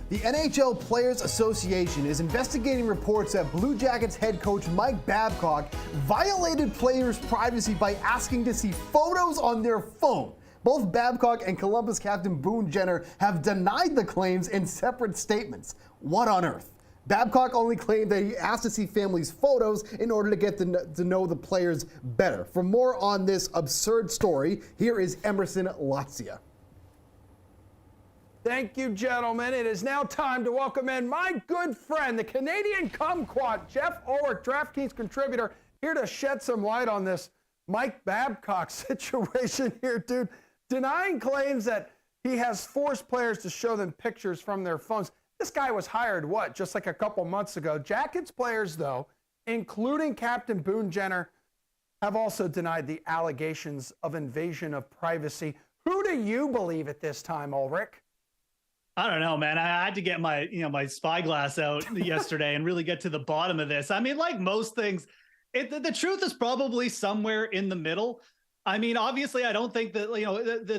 The NHL Players Association is investigating reports that Blue Jackets head coach Mike Babcock violated players' privacy by asking to see photos on their phone. Both Babcock and Columbus captain Boone Jenner have denied the claims in separate statements. What on earth? Babcock only claimed that he asked to see families' photos in order to get to know the players better. For more on this absurd story, here is Emerson Latzia. Thank you, gentlemen. It is now time to welcome in my good friend, the Canadian kumquat, Jeff Ulrich, DraftKings contributor, here to shed some light on this Mike Babcock situation here, dude. Denying claims that he has forced players to show them pictures from their phones. This guy was hired, just like a couple months ago. Jackets players, though, including Captain Boone Jenner, have also denied the allegations of invasion of privacy. Who do you believe at this time, Ulrich? I don't know, man. I had to get my, my spyglass out yesterday and really get to the bottom of this. I mean, like most things, the truth is probably somewhere in the middle. I mean, obviously, I don't think that,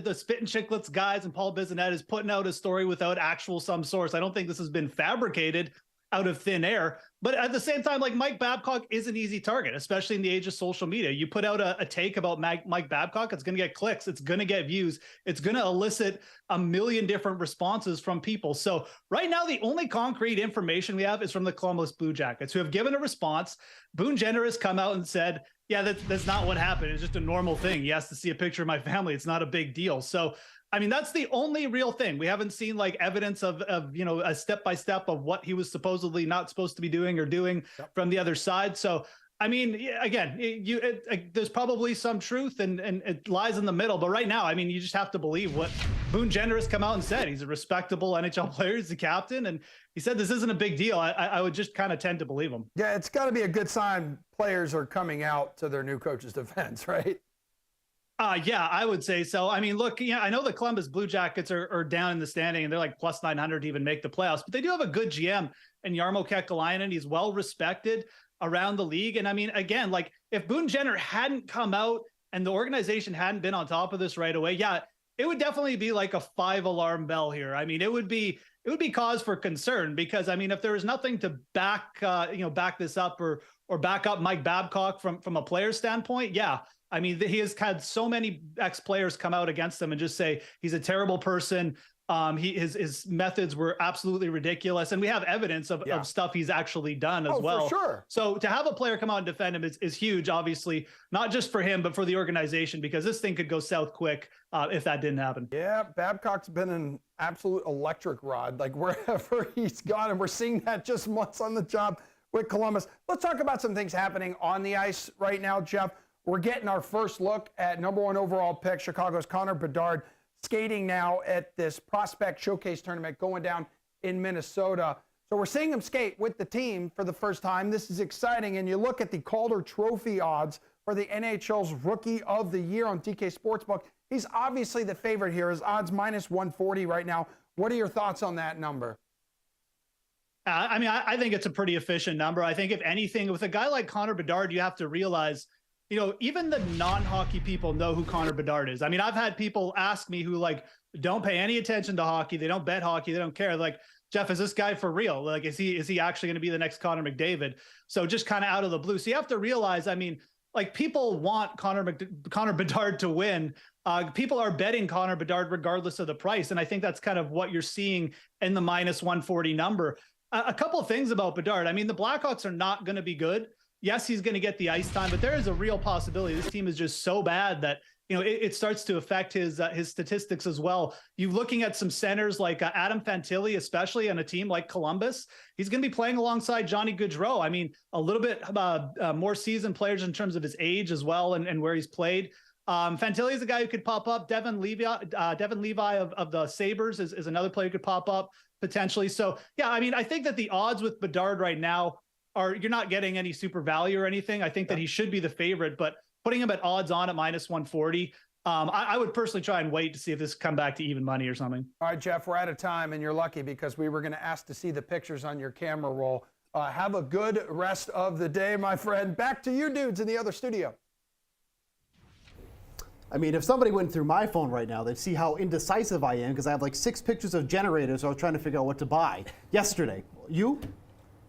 the Spit and Chicklets guys and Paul Bissonnette is putting out a story without some source. I don't think this has been fabricated out of thin air. But at the same time, like, Mike Babcock is an easy target, especially in the age of social media. You put out a take about Mike Babcock, it's going to get clicks, it's going to get views, it's going to elicit a million different responses from people. So right now, the only concrete information we have is from the Columbus Blue Jackets, who have given a response. Boone Jenner has come out and said, yeah, that's not what happened. It's just a normal thing. He has to see a picture of my family. It's not a big deal. So, I mean, that's the only real thing. We haven't seen like evidence of a step-by-step of what he was supposedly not supposed to be doing or doing from the other side. So, I mean, again, there's probably some truth and it lies in the middle. But right now, I mean, you just have to believe what Boone Jenner has come out and said. He's a respectable NHL player. He's the captain. And he said this isn't a big deal. I would just kind of tend to believe him. Yeah, it's got to be a good sign players are coming out to their new coach's defense, right? Yeah, I would say so. I mean, look, I know the Columbus Blue Jackets are down in the standing and they're like plus 900 to even make the playoffs, but they do have a good GM in Jarmo Kekalainen. He's well respected around the league. And I mean, again, like if Boone Jenner hadn't come out and the organization hadn't been on top of this right away, yeah, it would definitely be like a 5-alarm bell here. I mean, it would be cause for concern because I mean, if there was nothing to back this up or back up Mike Babcock from a player standpoint, yeah. I mean, he has had so many ex-players come out against him and just say he's a terrible person. His methods were absolutely ridiculous, and we have evidence of stuff he's actually done as well. For sure. So to have a player come out and defend him is huge, obviously, not just for him but for the organization, because this thing could go south quick if that didn't happen. Yeah, Babcock's been an absolute electric rod, like wherever he's gone, and we're seeing that just months on the job with Columbus. Let's talk about some things happening on the ice right now, Jeff. We're getting our first look at #1 overall pick, Chicago's Connor Bedard, skating now at this Prospect Showcase tournament going down in Minnesota. So we're seeing him skate with the team for the first time. This is exciting. And you look at the Calder Trophy odds for the NHL's Rookie of the Year on DK Sportsbook. He's obviously the favorite here. His odds -140 right now. What are your thoughts on that number? I mean, I think it's a pretty efficient number. I think if anything, with a guy like Connor Bedard, you have to realize, even the non-hockey people know who Connor Bedard is. I mean, I've had people ask me who like don't pay any attention to hockey. They don't bet hockey. They don't care. Like, Jeff, is this guy for real? Like, is he actually going to be the next Connor McDavid? So just kind of out of the blue. So you have to realize, I mean, like people want Connor Bedard to win. People are betting Connor Bedard regardless of the price. And I think that's kind of what you're seeing in the -140 number. A couple of things about Bedard. I mean, the Blackhawks are not going to be good. Yes, he's going to get the ice time, but there is a real possibility this team is just so bad that it starts to affect his statistics as well. You're looking at some centers like Adam Fantilli, especially on a team like Columbus. He's going to be playing alongside Johnny Gaudreau. I mean, a little bit more seasoned players in terms of his age as well and where he's played. Fantilli is a guy who could pop up. Devin Levi of the Sabres is another player who could pop up potentially. So yeah, I mean, I think that the odds with Bedard right now you're not getting any super value or anything. I think that he should be the favorite, but putting him at odds on at -140, I would personally try and wait to see if this come back to even money or something. All right, Jeff, we're out of time, and you're lucky because we were going to ask to see the pictures on your camera roll. Have a good rest of the day, my friend. Back to you dudes in the other studio. I mean, if somebody went through my phone right now, they'd see how indecisive I am because I have like 6 pictures of generators. So I was trying to figure out what to buy yesterday. You?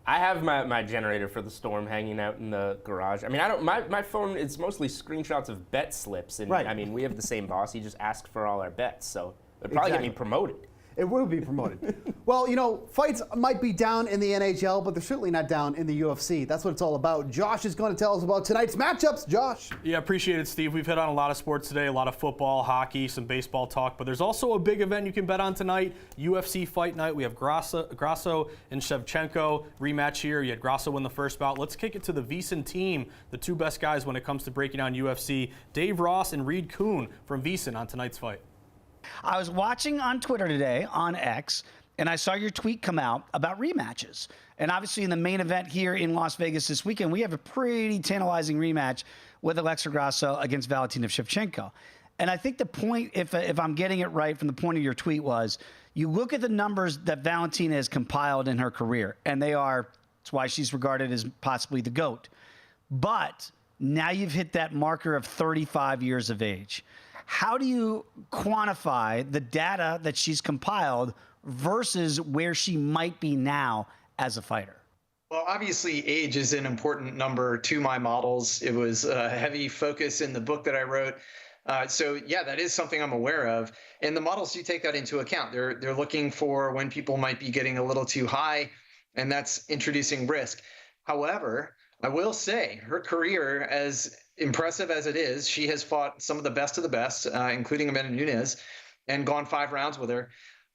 I have my generator for the Storm hanging out in the garage. I mean, I don't. My phone, it's mostly screenshots of bet slips, and right. I mean, we have the same boss. He just asked for all our bets, so it'd probably get me promoted. It will be promoted. Well, you know, fights might be down in the NHL, but they're certainly not down in the UFC. That's what it's all about. Josh is going to tell us about tonight's matchups. Josh. Yeah, appreciate it, Steve. We've hit on a lot of sports today, a lot of football, hockey, some baseball talk, but there's also a big event you can bet on tonight, UFC Fight Night. We have Grasso and Shevchenko rematch here. You had Grasso win the first bout. Let's kick it to the VSiN team, the 2 best guys when it comes to breaking down UFC, Dave Ross and Reed Kuhn from VSiN on tonight's fight. I was watching on Twitter today, on X, and I saw your tweet come out about rematches. And obviously in the main event here in Las Vegas this weekend, we have a pretty tantalizing rematch with Alexa Grasso against Valentina Shevchenko. And I think the point, if I'm getting it right from the point of your tweet, was you look at the numbers that Valentina has compiled in her career, and it's why she's regarded as possibly the GOAT. But now you've hit that marker of 35 years of age. How do you quantify the data that she's compiled versus where she might be now as a fighter? Well, obviously, age is an important number to my models. It was a heavy focus in the book that I wrote. So, yeah, that is something I'm aware of. And the models do take that into account. They're looking for when people might be getting a little too high, and that's introducing risk. However, I will say her career, as impressive as it is, she has fought some of the best, including Amanda Nunes, and gone 5 rounds with her.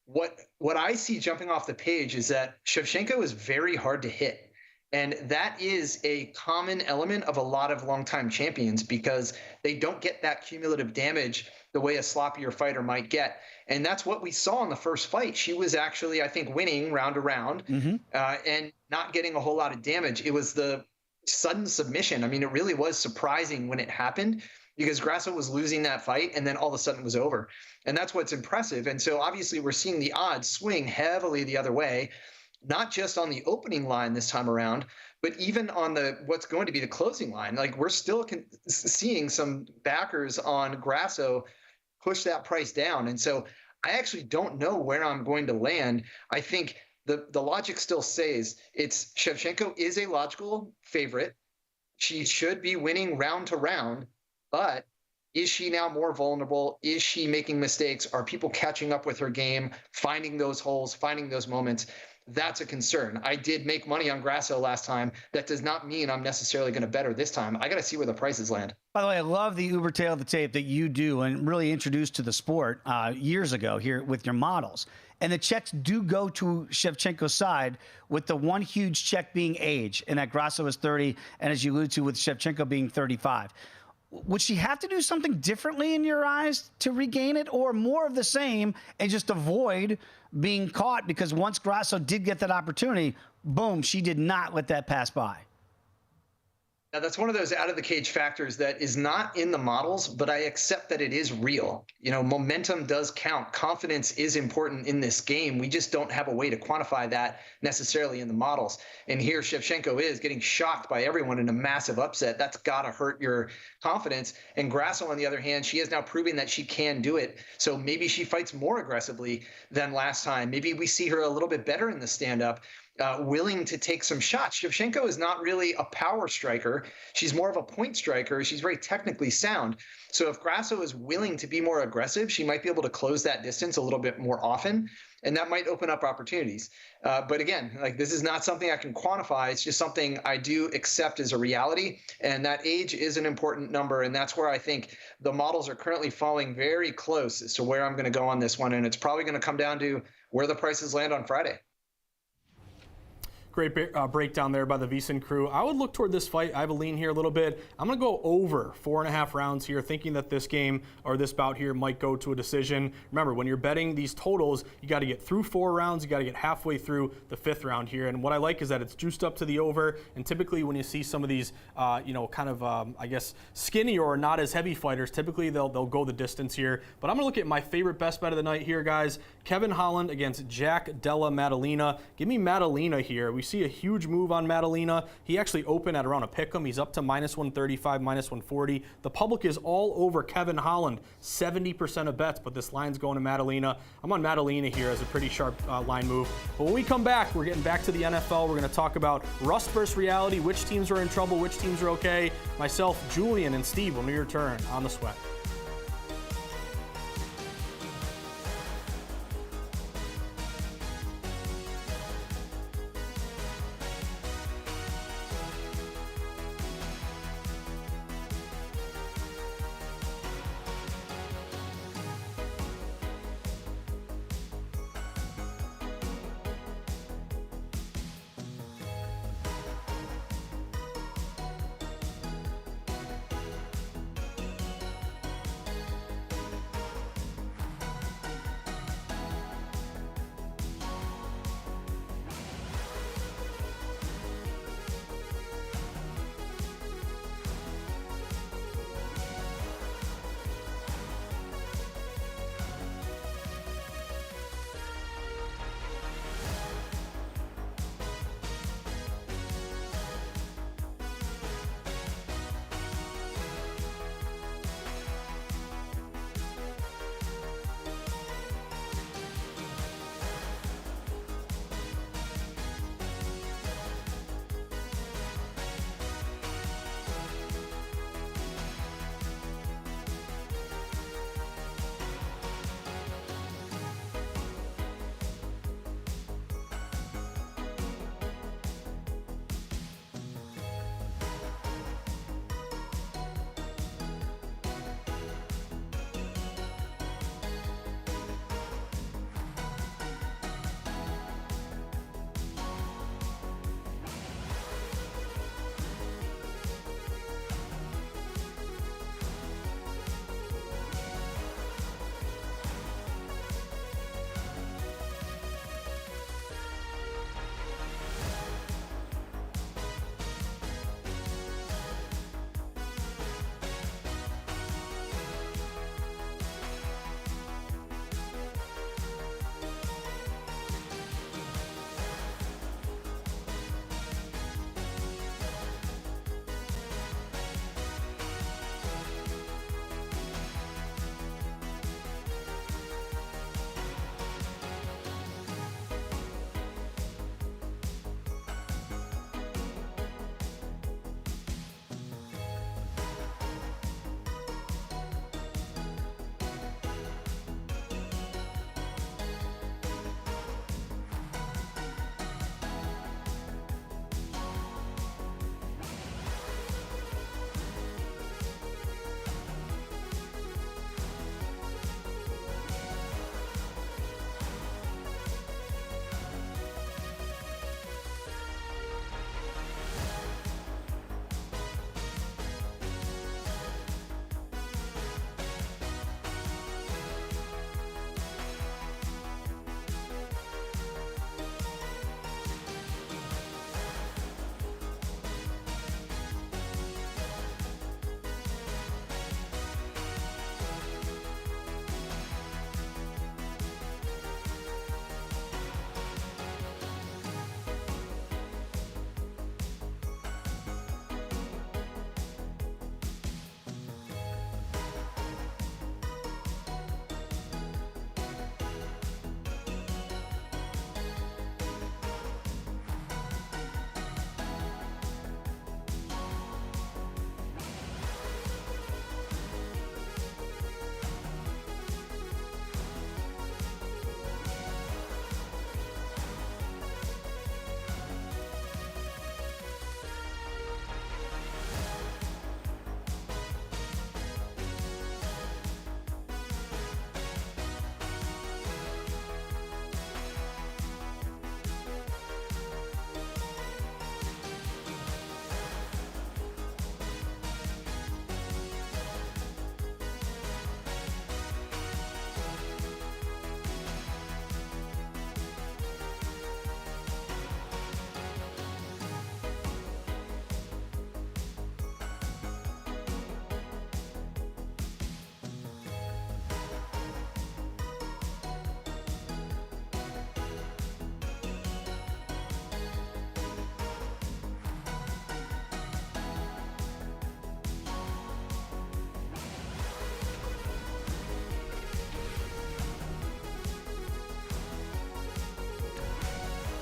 What I see jumping off the page is that Shevchenko is very hard to hit. And that is a common element of a lot of longtime champions because they don't get that cumulative damage the way a sloppier fighter might get. And that's what we saw in the first fight. She was actually, I think, winning round to round and not getting a whole lot of damage. It was the sudden submission. I mean, it really was surprising when it happened because Grasso was losing that fight and then all of a sudden it was over. And that's what's impressive. And so obviously we're seeing the odds swing heavily the other way, not just on the opening line this time around, but even on what's going to be the closing line. Like we're still seeing some backers on Grasso push that price down. And so I actually don't know where I'm going to land. I think the logic still says Shevchenko is a logical favorite. She should be winning round to round, but is she now more vulnerable? Is she making mistakes? Are people catching up with her game, finding those holes, finding those moments? That's a concern. I did make money on Grasso last time. That does not mean I'm necessarily going to bet her this time. I got to see where the prices land. By the way, I love the Uber tail of the tape that you do and really introduced to the sport years ago here with your models. And the checks do go to Shevchenko's side with the one huge check being age, and that Grasso is 30, and as you alluded to with Shevchenko being 35. Would she have to do something differently in your eyes to regain it, or more of the same and just avoid being caught? Because once Grasso did get that opportunity, boom, she did not let that pass by. Now, that's one of those out of the cage factors that is not in the models, but I accept that it is real. You know, momentum does count. Confidence is important in this game. We just don't have a way to quantify that necessarily in the models. And here Shevchenko is getting shocked by everyone in a massive upset. That's got to hurt your confidence. And Grasso, on the other hand, she is now proving that she can do it. So maybe she fights more aggressively than last time. Maybe we see her a little bit better in the stand-up. Willing to take some shots. Shevchenko is not really a power striker. She's more of a point striker. She's very technically sound. So if Grasso is willing to be more aggressive, she might be able to close that distance a little bit more often, and that might open up opportunities. But again, like this is not something I can quantify. It's just something I do accept as a reality, and that age is an important number, and that's where I think the models are currently falling very close as to where I'm going to go on this one, and it's probably going to come down to where the prices land on Friday. Great breakdown there by the VSiN crew. I would look toward this fight. I have a lean here a little bit. I'm going to go over 4.5 rounds here, thinking that this game or this bout here might go to a decision. Remember, when you're betting these totals, you got to get through 4 rounds. You got to get halfway through the 5th round here. And what I like is that it's juiced up to the over. And typically, when you see some of these, I guess, skinny or not as heavy fighters, typically they'll go the distance here. But I'm going to look at my favorite best bet of the night here, guys. Kevin Holland against Jack Della Maddalena. Give me Maddalena here. We see a huge move on Madalena. He actually opened at around a pick'em. He's up to -135, -140. The public is all over Kevin Holland, 70% of bets, but this line's going to Madalena. I'm on Madalena here as a pretty sharp line move. But when we come back, we're getting back to the NFL. We're going to talk about rust versus reality, which teams are in trouble, which teams are okay. Myself, Julian, and Steve when we return on The Sweat.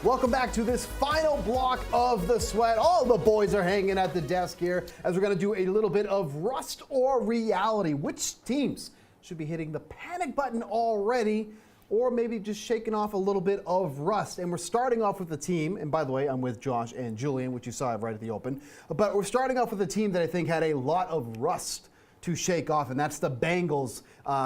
Welcome back to this final block of the Sweat. All the boys are hanging at the desk here as we're going to do a little bit of rust or reality. Which teams should be hitting the panic button already, or maybe just shaking off a little bit of rust? And we're starting off with the team, and by the way, I'm with Josh and Julian, which you saw right at the open. But we're starting off with a team that I think had a lot of rust to shake off, and that's the Bengals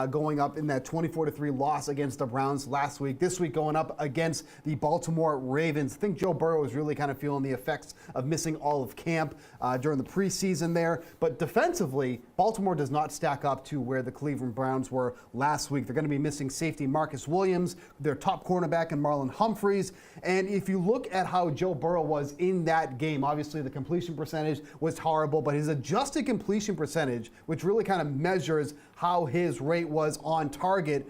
going up in that 24-3 loss against the Browns last week. This week going up against the Baltimore Ravens. I think Joe Burrow is really kind of feeling the effects of missing all of camp during the preseason there. But defensively, Baltimore does not stack up to where the Cleveland Browns were last week. They're going to be missing safety Marcus Williams, their top cornerback, and Marlon Humphreys. And if you look at how Joe Burrow was in that game, obviously the completion percentage was horrible, but his adjusted completion percentage, which really kind of measures how his rate was on target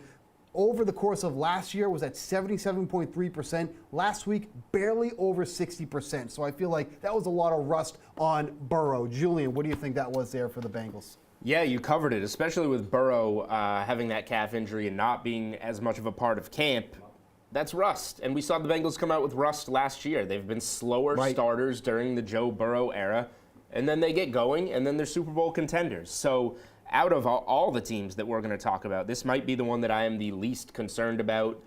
over the course of last year, was at 77.3%. Last week, barely over 60%. So I feel like that was a lot of rust on Burrow. Julian, what do you think that was there for the Bengals? Yeah, you covered it, especially with Burrow having that calf injury and not being as much of a part of camp. That's rust. And we saw the Bengals come out with rust last year. They've been slower starters during the Joe Burrow era, and then they get going, and then they're Super Bowl contenders. So out of all the teams that we're going to talk about, this might be the one that I am the least concerned about.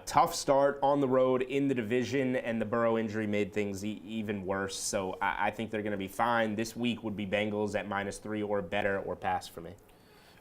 Tough start on the road in the division, and the Burrow injury made things even worse. So I think they're going to be fine. This week would be Bengals at -3 or better or pass for me.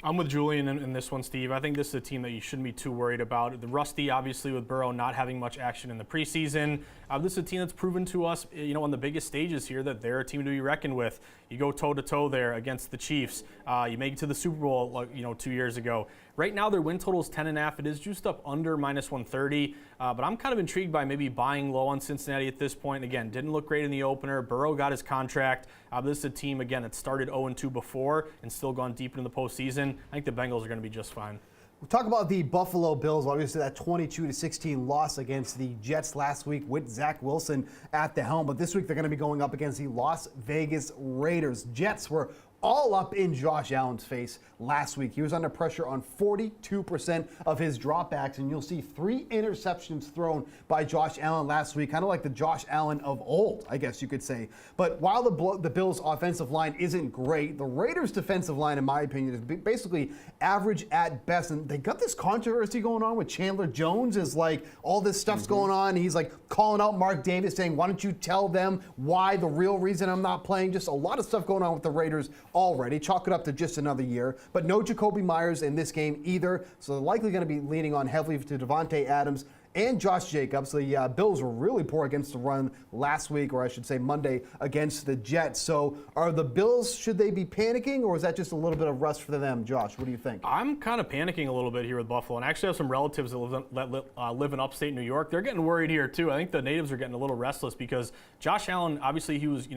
I'm with Julian in this one, Steve. I think this is a team that you shouldn't be too worried about. The rusty, obviously, with Burrow not having much action in the preseason. This is a team that's proven to us, on the biggest stages here that they're a team to be reckoned with. You go toe-to-toe there against the Chiefs. You make it to the Super Bowl, 2 years ago. Right now, their win total is 10.5. It is juiced up under -130. But I'm kind of intrigued by maybe buying low on Cincinnati at this point. Again, didn't look great in the opener. Burrow got his contract. This is a team, again, that started 0-2 before and still gone deep into the postseason. I think the Bengals are going to be just fine. We'll talk about the Buffalo Bills. Obviously, that 22-16 loss against the Jets last week with Zach Wilson at the helm. But this week, they're going to be going up against the Las Vegas Raiders. Jets were all up in Josh Allen's face last week. He was under pressure on 42% of his dropbacks, and you'll see 3 interceptions thrown by Josh Allen last week, kind of like the Josh Allen of old, I guess you could say. But while the Bills' offensive line isn't great, the Raiders' defensive line, in my opinion, is basically average at best. And they got this controversy going on with Chandler Jones, is like all this stuff's going on. He's like calling out Mark Davis, saying, why don't you tell them why the real reason I'm not playing? Just a lot of stuff going on with the Raiders already. Chalk it up to just another year. But no Jacoby Myers in this game either. So they're likely going to be leaning on heavily to Devontae Adams and Josh Jacobs. The Bills were really poor against the run last week, or I should say Monday, against the Jets. So are the Bills, should they be panicking, or is that just a little bit of rust for them? Josh, what do you think? I'm kind of panicking a little bit here with Buffalo, and I actually have some relatives that live in upstate New York. They're getting worried here too. I think the natives are getting a little restless because Josh Allen, obviously he was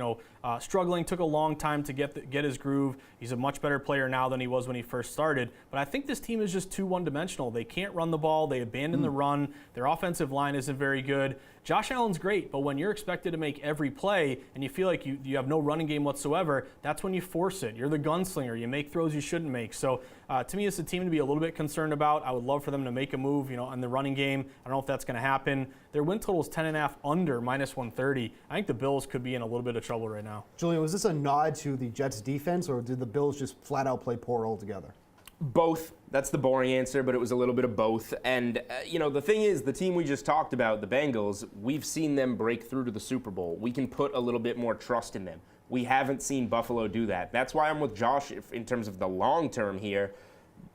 struggling, took a long time to get his groove. He's a much better player now than he was when he first started. But I think this team is just too one-dimensional. They can't run the ball. They abandon the run. Their offensive line isn't very good. Josh Allen's great, but when you're expected to make every play and you feel like you have no running game whatsoever, that's when you force it. You're the gunslinger. You make throws you shouldn't make. So to me, it's a team to be a little bit concerned about. I would love for them to make a move, in the running game. I don't know if that's going to happen. Their win total is 10.5 under -130. I think the Bills could be in a little bit of trouble right now. Julian, was this a nod to the Jets defense, or did the Bills just flat out play poor altogether? Both. That's the boring answer, but it was a little bit of both. And, the thing is, the team we just talked about, the Bengals, we've seen them break through to the Super Bowl. We can put a little bit more trust in them. We haven't seen Buffalo do that. That's why I'm with Josh in terms of the long term here.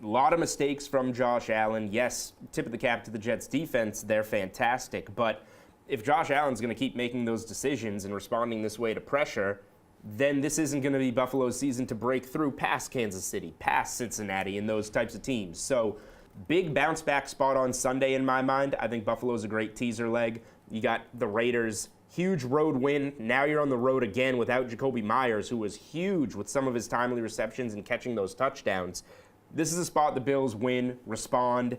A lot of mistakes from Josh Allen. Yes, tip of the cap to the Jets defense. They're fantastic. But if Josh Allen's going to keep making those decisions and responding this way to pressure, then this isn't going to be Buffalo's season to break through past Kansas City, past Cincinnati, and those types of teams. So big bounce back spot on Sunday in my mind. I think Buffalo's a great teaser leg. You got the Raiders, huge road win. Now you're on the road again without Jacoby Myers, who was huge with some of his timely receptions and catching those touchdowns. This is a spot the Bills win, respond.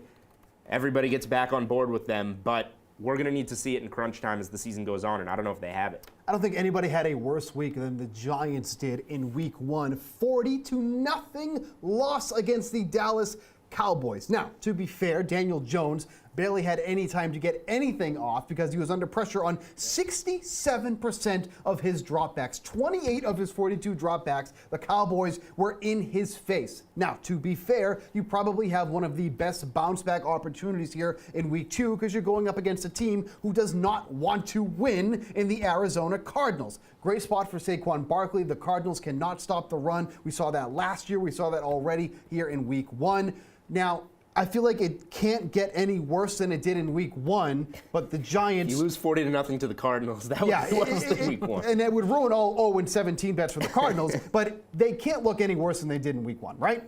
Everybody gets back on board with them, but we're going to need to see it in crunch time as the season goes on, and I don't know if they have it. I don't think anybody had a worse week than the Giants did in week 1. 40-0 loss against the Dallas Cowboys. Now, to be fair, Daniel Jones, barely had any time to get anything off because he was under pressure on 67% of his dropbacks. 28 of his 42 dropbacks, the Cowboys were in his face. Now, to be fair, you probably have one of the best bounce back opportunities here in week 2 because you're going up against a team who does not want to win in the Arizona Cardinals. Great spot for Saquon Barkley. The Cardinals cannot stop the run. We saw that last year. We saw that already here in week 1. Now, I feel like it can't get any worse than it did in week 1, but the Giants... You lose 40-0 to the Cardinals. That was the week 1. And it would ruin all 0-17 bets for the Cardinals, but they can't look any worse than they did in week 1, right?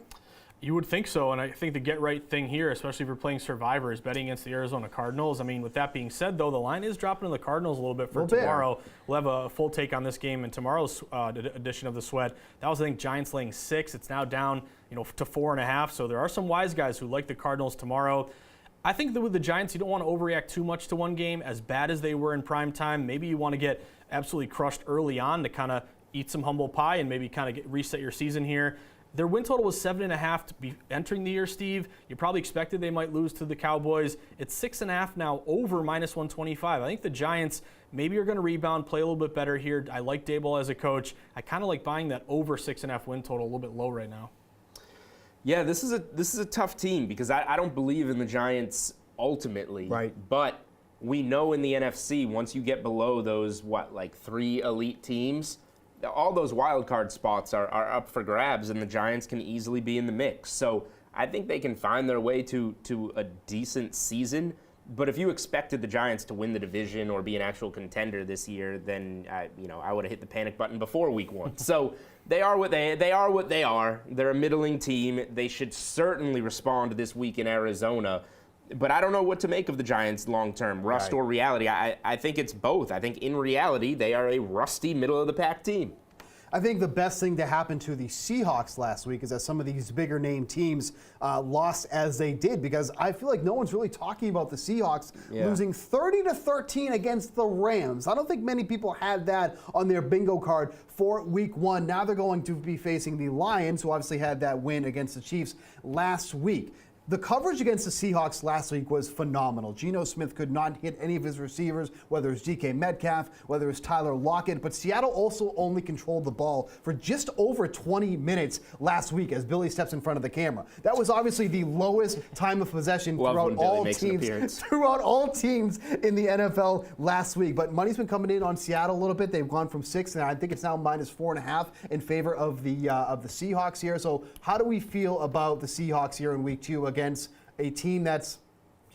You would think so, and I think the get-right thing here, especially if you're playing Survivor, is betting against the Arizona Cardinals. I mean, with that being said, though, the line is dropping to the Cardinals a little bit for tomorrow. We'll have a full take on this game in tomorrow's edition of The Sweat. That was, I think, Giants laying 6. It's now down, to 4.5. So there are some wise guys who like the Cardinals tomorrow. I think that with the Giants, you don't want to overreact too much to one game. As bad as they were in prime time, maybe you want to get absolutely crushed early on to kind of eat some humble pie and maybe kind of reset your season here. Their win total was 7.5 to be entering the year, Steve. You probably expected they might lose to the Cowboys. It's 6.5 now, over -125. I think the Giants maybe are going to rebound, play a little bit better here. I like Daboll as a coach. I kind of like buying that over 6.5 win total, a little bit low right now. Yeah, this is a tough team because I don't believe in the Giants ultimately. Right. But we know in the NFC, once you get below those, 3 elite teams, all those wild card spots are up for grabs, and the Giants can easily be in the mix. So I think they can find their way to a decent season. But if you expected the Giants to win the division or be an actual contender this year, then I would have hit the panic button before week 1. So they are what they are. They're a middling team. They should certainly respond this week in Arizona. But I don't know what to make of the Giants long term, rust or reality. I think it's both. I think in reality, they are a rusty middle-of-the-pack team. I think the best thing to happen to the Seahawks last week is that some of these bigger name teams lost as they did, because I feel like no one's really talking about the Seahawks losing 30-13 against the Rams. I don't think many people had that on their bingo card for week 1. Now they're going to be facing the Lions, who obviously had that win against the Chiefs last week. The coverage against the Seahawks last week was phenomenal. Geno Smith could not hit any of his receivers, whether it's DK Metcalf, whether it's Tyler Lockett, but Seattle also only controlled the ball for just over 20 minutes last week as Billy steps in front of the camera. That was obviously the lowest time of possession throughout all teams in the NFL last week. But money's been coming in on Seattle a little bit. They've gone from 6, and I think it's now -4.5 in favor of the Seahawks here. So how do we feel about the Seahawks here in week 2 against a team that's,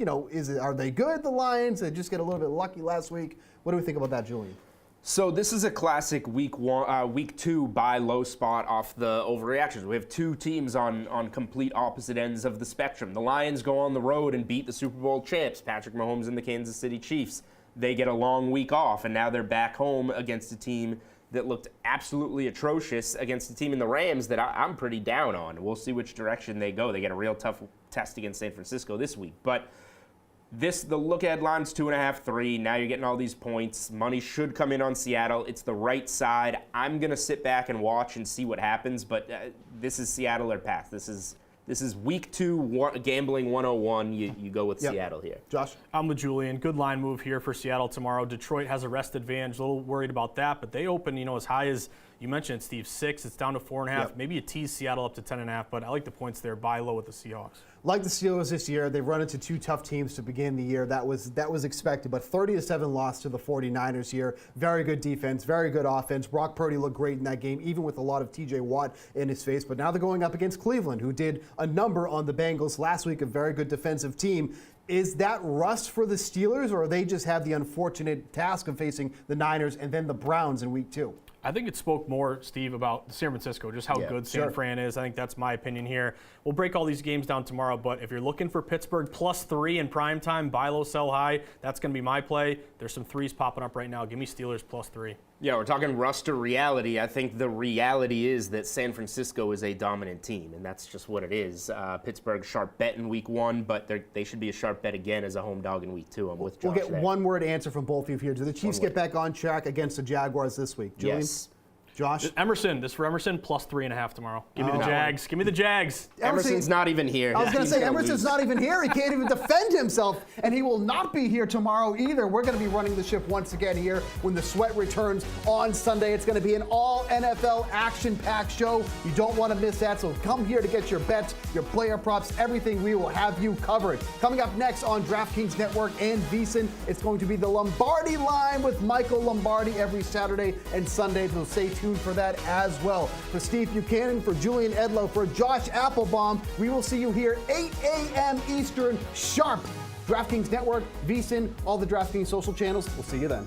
are they good, the Lions? They just get a little bit lucky last week. What do we think about that, Julian? So this is a classic week 2 buy low spot off the overreactions. We have 2 teams on complete opposite ends of the spectrum. The Lions go on the road and beat the Super Bowl champs, Patrick Mahomes and the Kansas City Chiefs. They get a long week off, and now they're back home against a team that looked absolutely atrocious against a team in the Rams that I'm pretty down on. We'll see which direction they go. They get a real tough test against San Francisco this week. But the look-ahead line's 2.5, 3. Now you're getting all these points. Money should come in on Seattle. It's the right side. I'm going to sit back and watch and see what happens, but this is Seattle or pass. This is week 2 gambling 101. You go with Seattle here. Josh? I'm with Julian. Good line move here for Seattle tomorrow. Detroit has a rest advantage. A little worried about that, but they open, as high as you mentioned, Steve, 6. It's down to 4.5. Maybe you tease Seattle up to 10.5, but I like the points there. Buy low with the Seahawks. Like the Steelers this year, they've run into 2 tough teams to begin the year. That was expected, but 30-7 loss to the 49ers here. Very good defense, very good offense. Brock Purdy looked great in that game, even with a lot of TJ Watt in his face. But now they're going up against Cleveland, who did a number on the Bengals last week, a very good defensive team. Is that rust for the Steelers, or they just have the unfortunate task of facing the Niners and then the Browns in week 2? I think it spoke more, Steve, about San Francisco, just how good San Fran is. I think that's my opinion here. We'll break all these games down tomorrow, but if you're looking for Pittsburgh +3 in primetime, buy low, sell high, that's going to be my play. There's some 3s popping up right now. Give me Steelers +3. Yeah, we're talking rust or reality. I think the reality is that San Francisco is a dominant team, and that's just what it is. Pittsburgh, sharp bet in week 1, but they should be a sharp bet again as a home dog in week 2. I'm with Josh. We'll get one-word answer from both of you here. Do the Chiefs get back on track against the Jaguars this week? Julian? Yes. Josh? Emerson, this for Emerson, plus 3.5 tomorrow. Give me the Jags. Give me the Jags. Emerson's not even here. I was going to say, lose. Emerson's not even here. He can't even defend himself, and he will not be here tomorrow either. We're going to be running the ship once again here when the sweat returns on Sunday. It's going to be an all NFL action-packed show. You don't want to miss that, so come here to get your bets, your player props, everything. We will have you covered. Coming up next on DraftKings Network and VSiN, it's going to be the Lombardi Line with Michael Lombardi every Saturday and Sunday, so stay tuned for that as well. For Steve Buchanan, for Julian Edlow, for Josh Applebaum, we will see you here 8 a.m. Eastern sharp. DraftKings Network, VSiN, all the DraftKings social channels. We'll see you then.